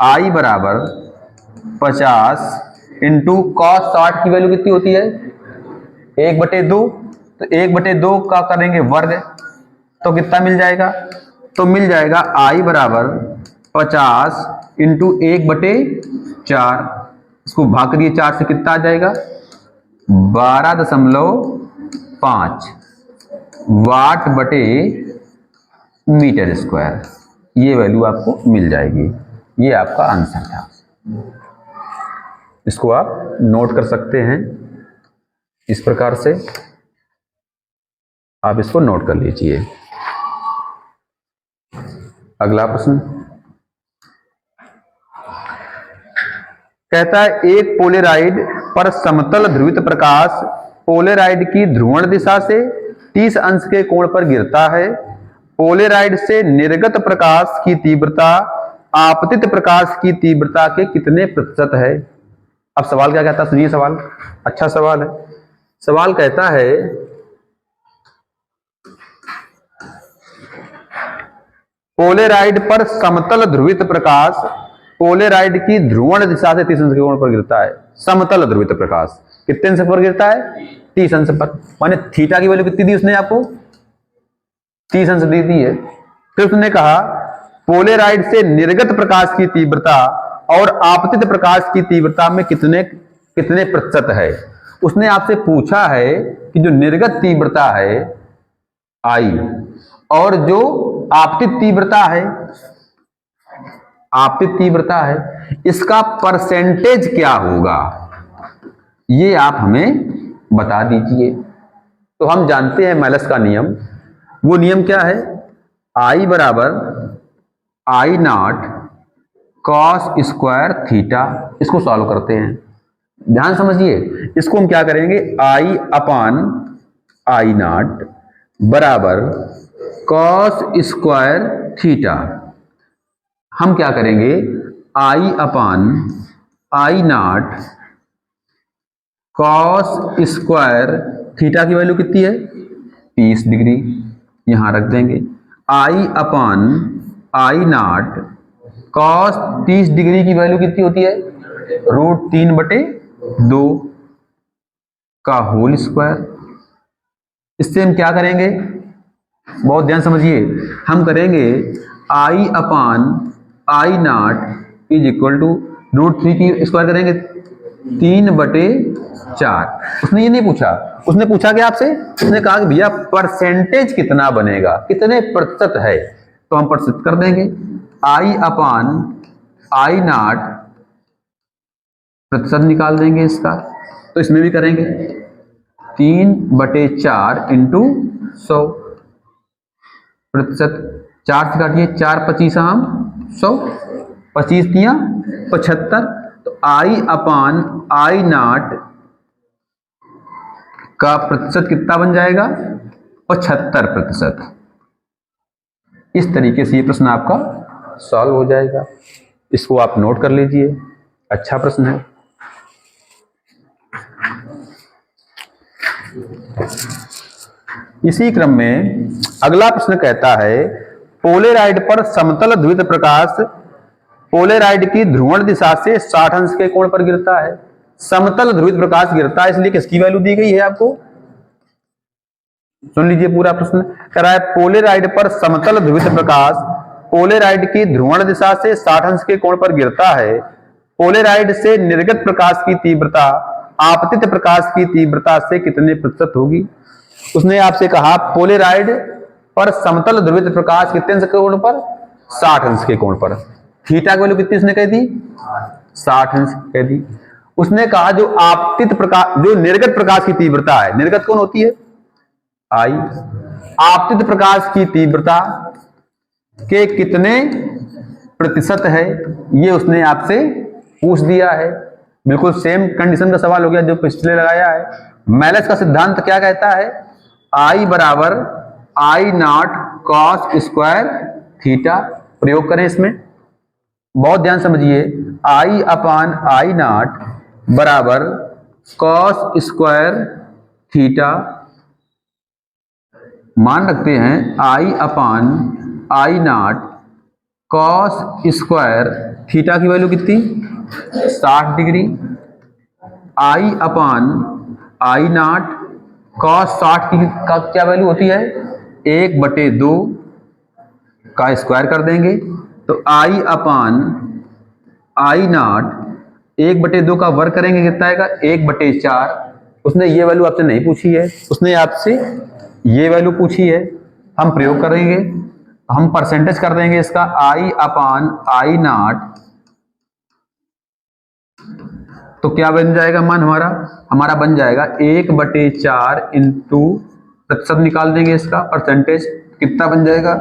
आई बराबर 50 इंटू कॉस 60 की वैल्यू कितनी होती है 1/2। तो 1/2 का करेंगे वर्ग तो कितना मिल जाएगा, तो मिल जाएगा आई बराबर 50 इंटू 1/4। इसको भाग करिए 4 से, कितना आ जाएगा 12.5 वाट बटे मीटर स्क्वायर। ये वैल्यू आपको मिल जाएगी। ये आपका आंसर था। इसको आप नोट कर सकते हैं इस प्रकार से, आप इसको नोट कर लीजिए। अगला प्रश्न कहता है एक पोलेराइड पर समतल ध्रुवित प्रकाश पोलेराइड की ध्रुवण दिशा से 30 अंश के कोण पर गिरता है। पोलेराइड से निर्गत प्रकाश की तीव्रता आपतित प्रकाश की तीव्रता के कितने प्रतिशत है। अब सवाल क्या कहता है, सुनिए सवाल, अच्छा सवाल है। सवाल कहता है पोलेराइड पर समतल ध्रुवित प्रकाश पोलेराइड की ध्रुवण दिशा से 30 अंश के कोण पर गिरता है। समतल ध्रुवित प्रकाश कितने अंश पर गिरता है, 30 अंश पर। माने थीटा की वैल्यू कितनी दी उसने आपको, 30 अंश दी दी है। फिर उसने कहा पोलेराइड से निर्गत प्रकाश की तीव्रता और आपतित प्रकाश की तीव्रता में कितने प्रतिशत है। उसने आपसे पूछा है कि जो निर्गत तीव्रता है आई और जो आपतित तीव्रता है इसका परसेंटेज क्या होगा, ये आप हमें बता दीजिए। तो हम जानते हैं मैलस का नियम, वो नियम क्या है, आई बराबर I naught cos square theta. इसको सॉल्व करते हैं, ध्यान समझिए। इसको हम क्या करेंगे, आई अपान आई नॉट बराबर कॉस स्क्वायर थीटा। हम क्या करेंगे, I upon I naught cos square theta की वैल्यू कितनी है 30 डिग्री, यहां रख देंगे। I upon I naught cos 30 degree की वैल्यू कितनी होती है, √3/2 का होल स्क्वायर। इससे हम क्या करेंगे, बहुत ध्यान समझिए, हम करेंगे I upon I naught is equal to √3 की स्क्वायर करेंगे 3/4। उसने ये नहीं पूछा, उसने पूछा कि आपसे, उसने कहा कि भैया परसेंटेज कितना बनेगा, कितने प्रतिशत है, तो हम प्रतिशत कर देंगे। आई अपॉन आई नॉट प्रतिशत निकाल देंगे इसका, तो इसमें भी करेंगे 3/4 इंटू 100 प्रतिशत। 4 से काटिए, 4 25 आम 100, 25 दिया 75। तो आई अपॉन आई नॉट का प्रतिशत कितना बन जाएगा, 75%। इस तरीके से ये प्रश्न आपका सॉल्व हो जाएगा। इसको आप नोट कर लीजिए, अच्छा प्रश्न है। इसी क्रम में अगला प्रश्न कहता है, पोलेराइड पर समतल ध्रुवित प्रकाश पोलेराइड की ध्रुवण दिशा से 60 अंश के कोण पर गिरता है। समतल ध्रुवित प्रकाश गिरता है, इसलिए किसकी वैल्यू दी गई है आपको, सुन लीजिए पूरा प्रश्न। कह रहा है पोलेराइड पर समतल ध्रुवित प्रकाश पोलेराइड की ध्रुवण दिशा से 60 अंश के कोण पर गिरता है। पोलेराइड से निर्गत प्रकाश की तीव्रता आपतित प्रकाश की तीव्रता से कितने प्रतिशत होगी। उसने आपसे कहा पोलेराइड पर समतल ध्रुवित प्रकाश कितने अंश के कोण पर, 60 अंश के कोण पर। थीटा की वैल्यू कितनी उसने कह दी, 60 अंश कह दी। उसने कहा जो आपतित प्रकाश, जो निर्गत प्रकाश की तीव्रता है, निर्गत कौन होती है, आई, आपतित प्रकाश की तीव्रता के कितने प्रतिशत है, ये उसने आपसे पूछ दिया है। बिल्कुल सेम कंडीशन का सवाल हो गया जो पिछले लगाया है। मेलस का सिद्धांत क्या कहता है, आई बराबर I naught cos square theta. प्रयोग करें इसमें, बहुत ध्यान समझिए, आई अपॉन आई नॉट बराबर कॉस स्क्वायर थीटा। मान रखते हैं I upon I naught cos square theta की वैल्यू कितनी, 60 degree. I upon I naught cos 60 की का क्या वैल्यू होती है, 1/2 का स्क्वायर कर देंगे। तो आई अपॉन आई नॉट 1/2 का वर्ग करेंगे कितना आएगा, 1/4। उसने ये वैल्यू आपसे नहीं पूछी है, उसने आपसे ये वैल्यू पूछी है। हम प्रयोग करेंगे, हम परसेंटेज कर देंगे इसका, आई अपॉन आई नॉट, तो क्या बन जाएगा मान हमारा बन जाएगा 1/4 इंटू प्रतिशत निकाल देंगे इसका, परसेंटेज कितना बन जाएगा,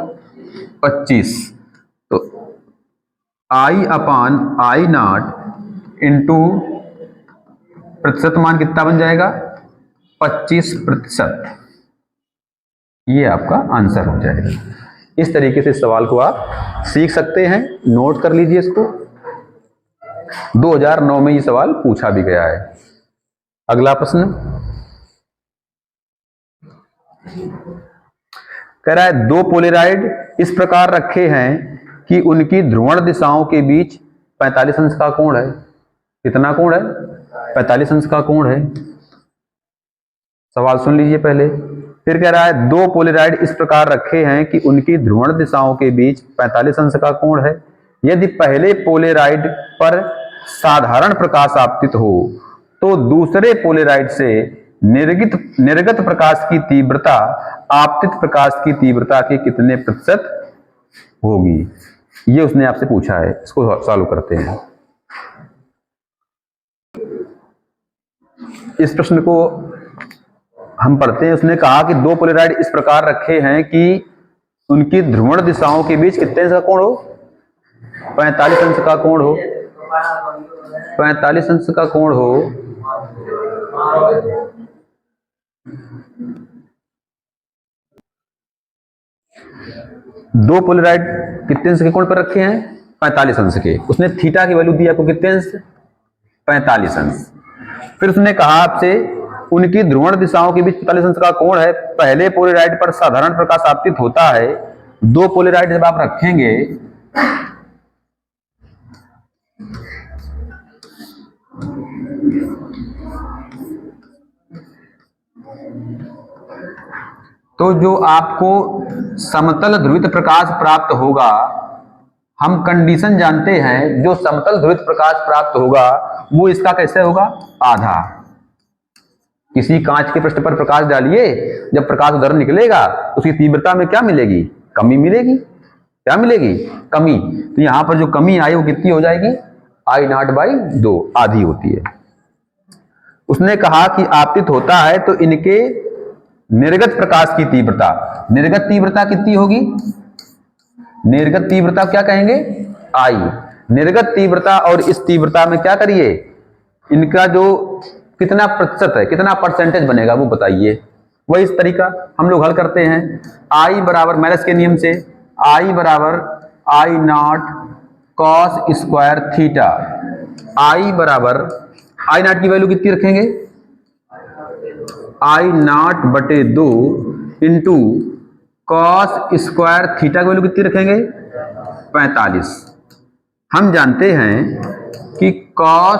25। तो आई अपॉन आई नॉट इंटू प्रतिशत मान कितना बन जाएगा, 25%। ये आपका आंसर हो जाएगा। इस तरीके से सवाल को आप सीख सकते हैं, नोट कर लीजिए इसको। 2009 में ये सवाल पूछा भी गया है। अगला प्रश्न कह रहा है, दो पोलेराइड इस प्रकार रखे हैं कि उनकी ध्रुवण दिशाओं के बीच 45 अंश का कोण है। कितना कोण है, 45 अंश का कोण है। सवाल सुन लीजिए पहले। फिर कह रहा है, दो पोलेराइड इस प्रकार रखे हैं कि उनकी ध्रुवण दिशाओं के बीच 45 अंश का कोण है। यदि पहले पोलेराइड पर साधारण प्रकाश आपतित हो तो दूसरे पोलेराइड से निर्गत प्रकाश की तीव्रता आपतित प्रकाश की तीव्रता के कितने प्रतिशत होगी। ये उसने आपसे पूछा है, इसको सॉल्व करते हैं। इस प्रश्न को हम पढ़ते हैं। उसने कहा कि दो पोलेराइड इस प्रकार रखे हैं कि उनकी ध्रुवण दिशाओं के बीच कितने अंश का कोण हो, 45 अंश का कोण हो, 45 अंश का कोण हो। दो पोलेराइड कितने अंश के कोण पर रखे हैं, 45 अंश के। उसने थीटा की वैल्यू दी आपको कितने अंश, 45 अंश। फिर उसने कहा आपसे उनकी ध्रुवण दिशाओं के बीच 45 अंश का कोण है। पहले पोलेराइड पर साधारण प्रकाश आपतित होता है दो पोलराइड जब आप रखेंगे तो जो आपको समतल ध्रुवित प्रकाश प्राप्त होगा, हम कंडीशन जानते हैं, जो समतल ध्रुवित प्रकाश प्राप्त होगा वो इसका कैसे होगा, आधा। किसी कांच के पृष्ठ पर प्रकाश डालिए, जब प्रकाश उधर निकलेगा उसकी तीव्रता में क्या मिलेगी, कमी मिलेगी। क्या मिलेगी, कमी। तो यहां पर जो कमी आई वो कितनी हो जाएगी, I0/2, आधी होती है। उसने कहा कि आपतित होता है तो इनके निर्गत प्रकाश की तीव्रता, निर्गत तीव्रता कितनी होगी, निर्गत तीव्रता क्या कहेंगे, I। निर्गत तीव्रता और इस तीव्रता में क्या करिए, इनका जो कितना प्रतिशत है, कितना परसेंटेज बनेगा वो बताइए। वही इस तरीका हम लोग हल करते हैं। I बराबर मैलस के नियम से I बराबर I0 cos square theta. I बराबर I0 की वैल्यू कितनी रखेंगे, I0/2 into cos square theta की वैल्यू कितनी रखेंगे, 45। हम जानते हैं कि कॉस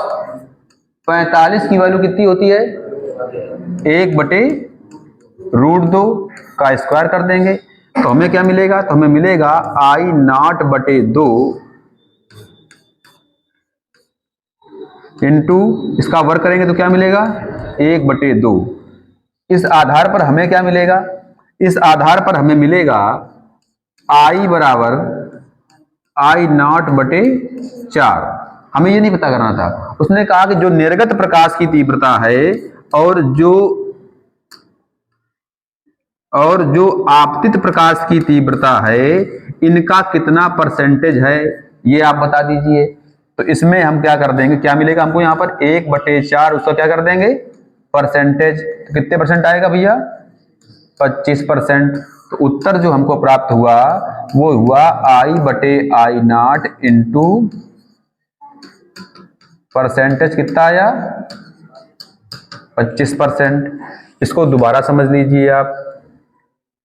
45 की वैल्यू कितनी होती है, 1/√2 का स्क्वायर कर देंगे तो हमें क्या मिलेगा, तो हमें मिलेगा I0/2 इंटू इसका वर्ग करेंगे तो क्या मिलेगा, 1/2। इस आधार पर हमें क्या मिलेगा, इस आधार पर हमें मिलेगा I बराबर I0/4। हमें ये नहीं पता करना था। उसने कहा कि जो निर्गत प्रकाश की तीव्रता है और जो आपतित प्रकाश की तीव्रता है, इनका कितना परसेंटेज है ये आप बता दीजिए। तो इसमें हम क्या कर देंगे, क्या मिलेगा हमको यहाँ पर 1/4, उसका क्या कर देंगे परसेंटेज। तो कितने परसेंट आएगा भैया, 25%। तो उत्तर जो हमको प्राप्त हुआ वो हुआ I/I0 इंटू परसेंटेज कितना आया, 25%। इसको दोबारा समझ लीजिए आप।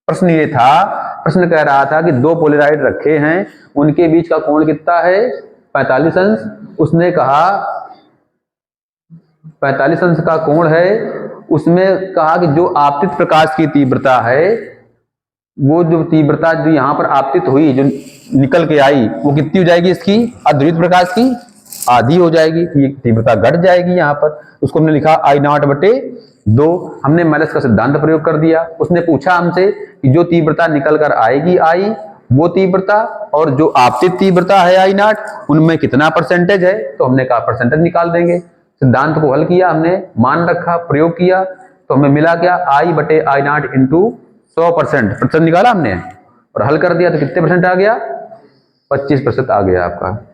प्रश्न ये था, प्रश्न कह रहा था कि दो पोलराइड रखे हैं, उनके बीच का कोण कितना है, 45 अंश। उसने कहा 45 अंश का कोण है, उसमें कहा कि जो आपतित प्रकाश की तीव्रता है, वो जो तीव्रता जो यहां पर आपतित हुई, जो निकल के आई, वो कितनी हो जाएगी, इसकी अध्रुवित प्रकाश की आधी हो जाएगी। ये तीव्रता घट जाएगी यहाँ पर। उसको हमने लिखा I0/2। हमने मैलस का सिद्धांत प्रयोग कर दिया। उसने पूछा हमसे कि जो तीव्रता निकल कर आएगी I, वो तीव्रता और जो आपतित तीव्रता है I0, उनमें कितना परसेंटेज है। तो हमने कहा परसेंटेज निकाल देंगे। सिद्धांत को हल किया हमने, मान रखा, प्रयोग किया, तो हमें मिला क्या, I/I0 इंटू 100%, प्रतिशत निकाला हमने और हल कर दिया तो कितने परसेंट आ गया, 25% आ गया आपका।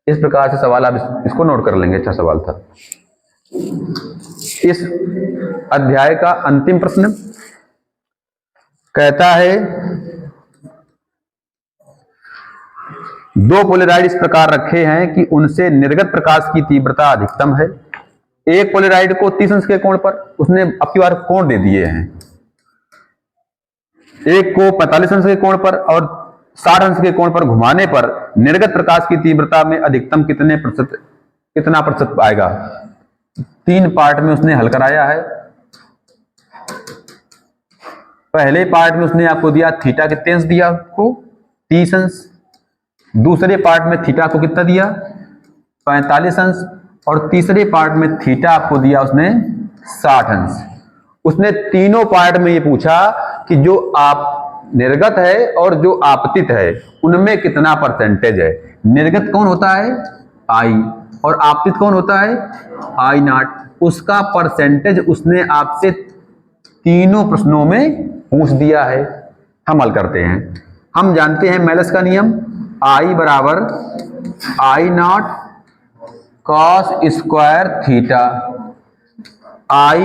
इस प्रकार से सवाल आप इसको नोट कर लेंगे। अच्छा सवाल था। इस अध्याय का अंतिम प्रश्न कहता है, दो पोलराइड इस प्रकार रखे हैं कि उनसे निर्गत प्रकाश की तीव्रता अधिकतम है। एक पोलराइड को 30 अंश के कोण पर, उसने अब की बार कोण दे दिए हैं, एक को 45 अंश के कोण पर और 60 अंश के कोण पर घुमाने पर निर्गत प्रकाश की तीव्रता में अधिकतम कितना प्रतिशत आएगा। 3 पार्ट में उसने हल कराया है। पहले पार्ट में उसने आपको दिया थीटा कितने अंश दिया, आपको 30 अंश। दूसरे पार्ट में थीटा को कितना दिया, 45 अंश। और तीसरे पार्ट में थीटा आपको दिया उसने 60 अंश। उसने तीनों पार्ट में ये पूछा कि जो आप निर्गत है और जो आपतित है, उनमें कितना परसेंटेज है। निर्गत कौन होता है, I, और आपतित कौन होता है, I0। उसका परसेंटेज उसने आपसे तीनों प्रश्नों में पूछ दिया है। हम हल करते हैं। हम जानते हैं मैलस का नियम, I बराबर I0 cos square theta. I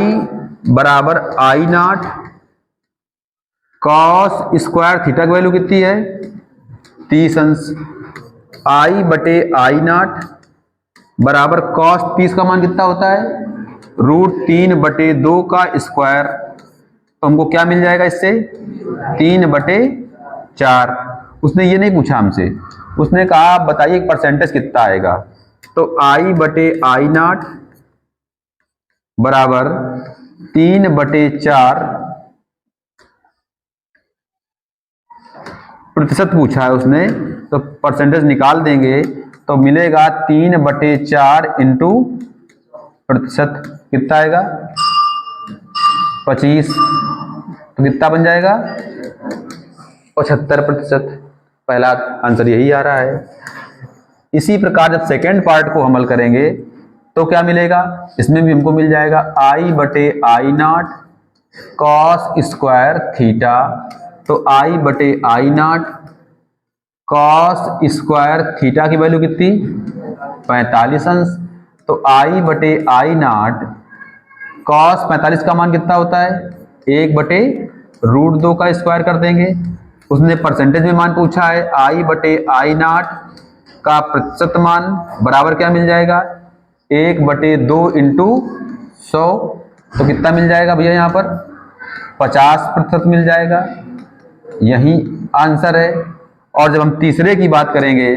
बराबर I0 cos स्क्वायर थीटा की वैल्यू कितनी है, 30 अंश। I/I0 बराबर cos 30 का मान कितना होता है, √3/2 का स्क्वायर। तो हमको क्या मिल जाएगा इससे, 3/2। 4। उसने ये नहीं पूछा हमसे, उसने कहा आप बताइए परसेंटेज कितना आएगा। तो I/I0 बराबर 3/4 प्रतिशत पूछा है उसने, तो परसेंटेज निकाल देंगे तो मिलेगा 3/4 इंटू प्रतिशत कितना आएगा 25, तो कितना बन जाएगा 75%। पहला आंसर यही आ रहा है। इसी प्रकार जब सेकेंड पार्ट को हल करेंगे तो क्या मिलेगा, इसमें भी हमको मिल जाएगा I/I0 cos स्क्वायर थीटा। तो I/I0 cos स्क्वायर थीटा की वैल्यू कितनी 45 अंश। तो I/I0 cos 45 का मान कितना होता है 1/√2 का स्क्वायर कर देंगे। उसने परसेंटेज में मान पूछा है, I/I0 का प्रतिशत मान बराबर क्या मिल जाएगा 1/2 इंटू 100। तो कितना मिल जाएगा भैया यहाँ पर 50% मिल जाएगा। यही आंसर है। और जब हम तीसरे की बात करेंगे,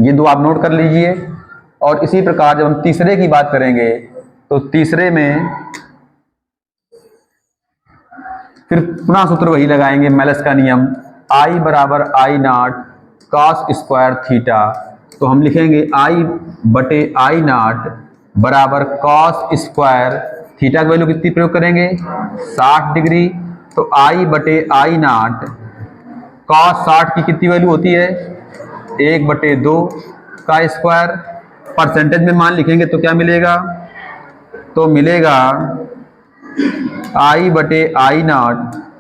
ये दो आप नोट कर लीजिए। और इसी प्रकार जब हम तीसरे की बात करेंगे तो तीसरे में फिर पुनः सूत्र वही लगाएंगे, मेलस का नियम, I/I0 cos स्क्वायर थीटा। तो हम लिखेंगे I/I0 बराबर cos स्क्वायर थीटा की वैल्यू कितनी प्रयोग करेंगे 60 डिग्री। तो I/I0 cos 60 की कितनी वैल्यू होती है 1/2 का स्क्वायर। परसेंटेज में मान लिखेंगे तो क्या मिलेगा, तो मिलेगा I/I0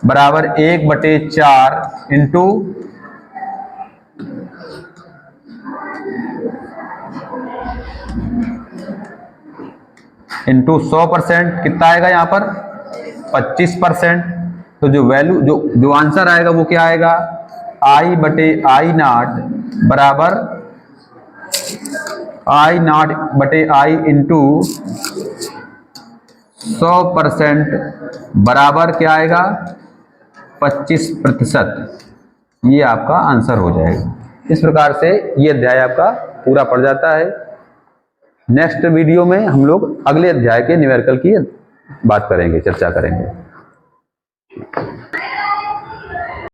बराबर 1/4 इंटू 100%। कितना आएगा यहाँ पर 25%। तो जो वैल्यू जो आंसर आएगा वो क्या आएगा I/I0 बराबर I/I इंटू 100% बराबर क्या आएगा 25%। ये आपका आंसर हो जाएगा। इस प्रकार से ये अध्याय आपका पूरा पड़ जाता है। नेक्स्ट वीडियो में हम लोग अगले अध्याय के न्यूमेरिकल की बात करेंगे, चर्चा करेंगे।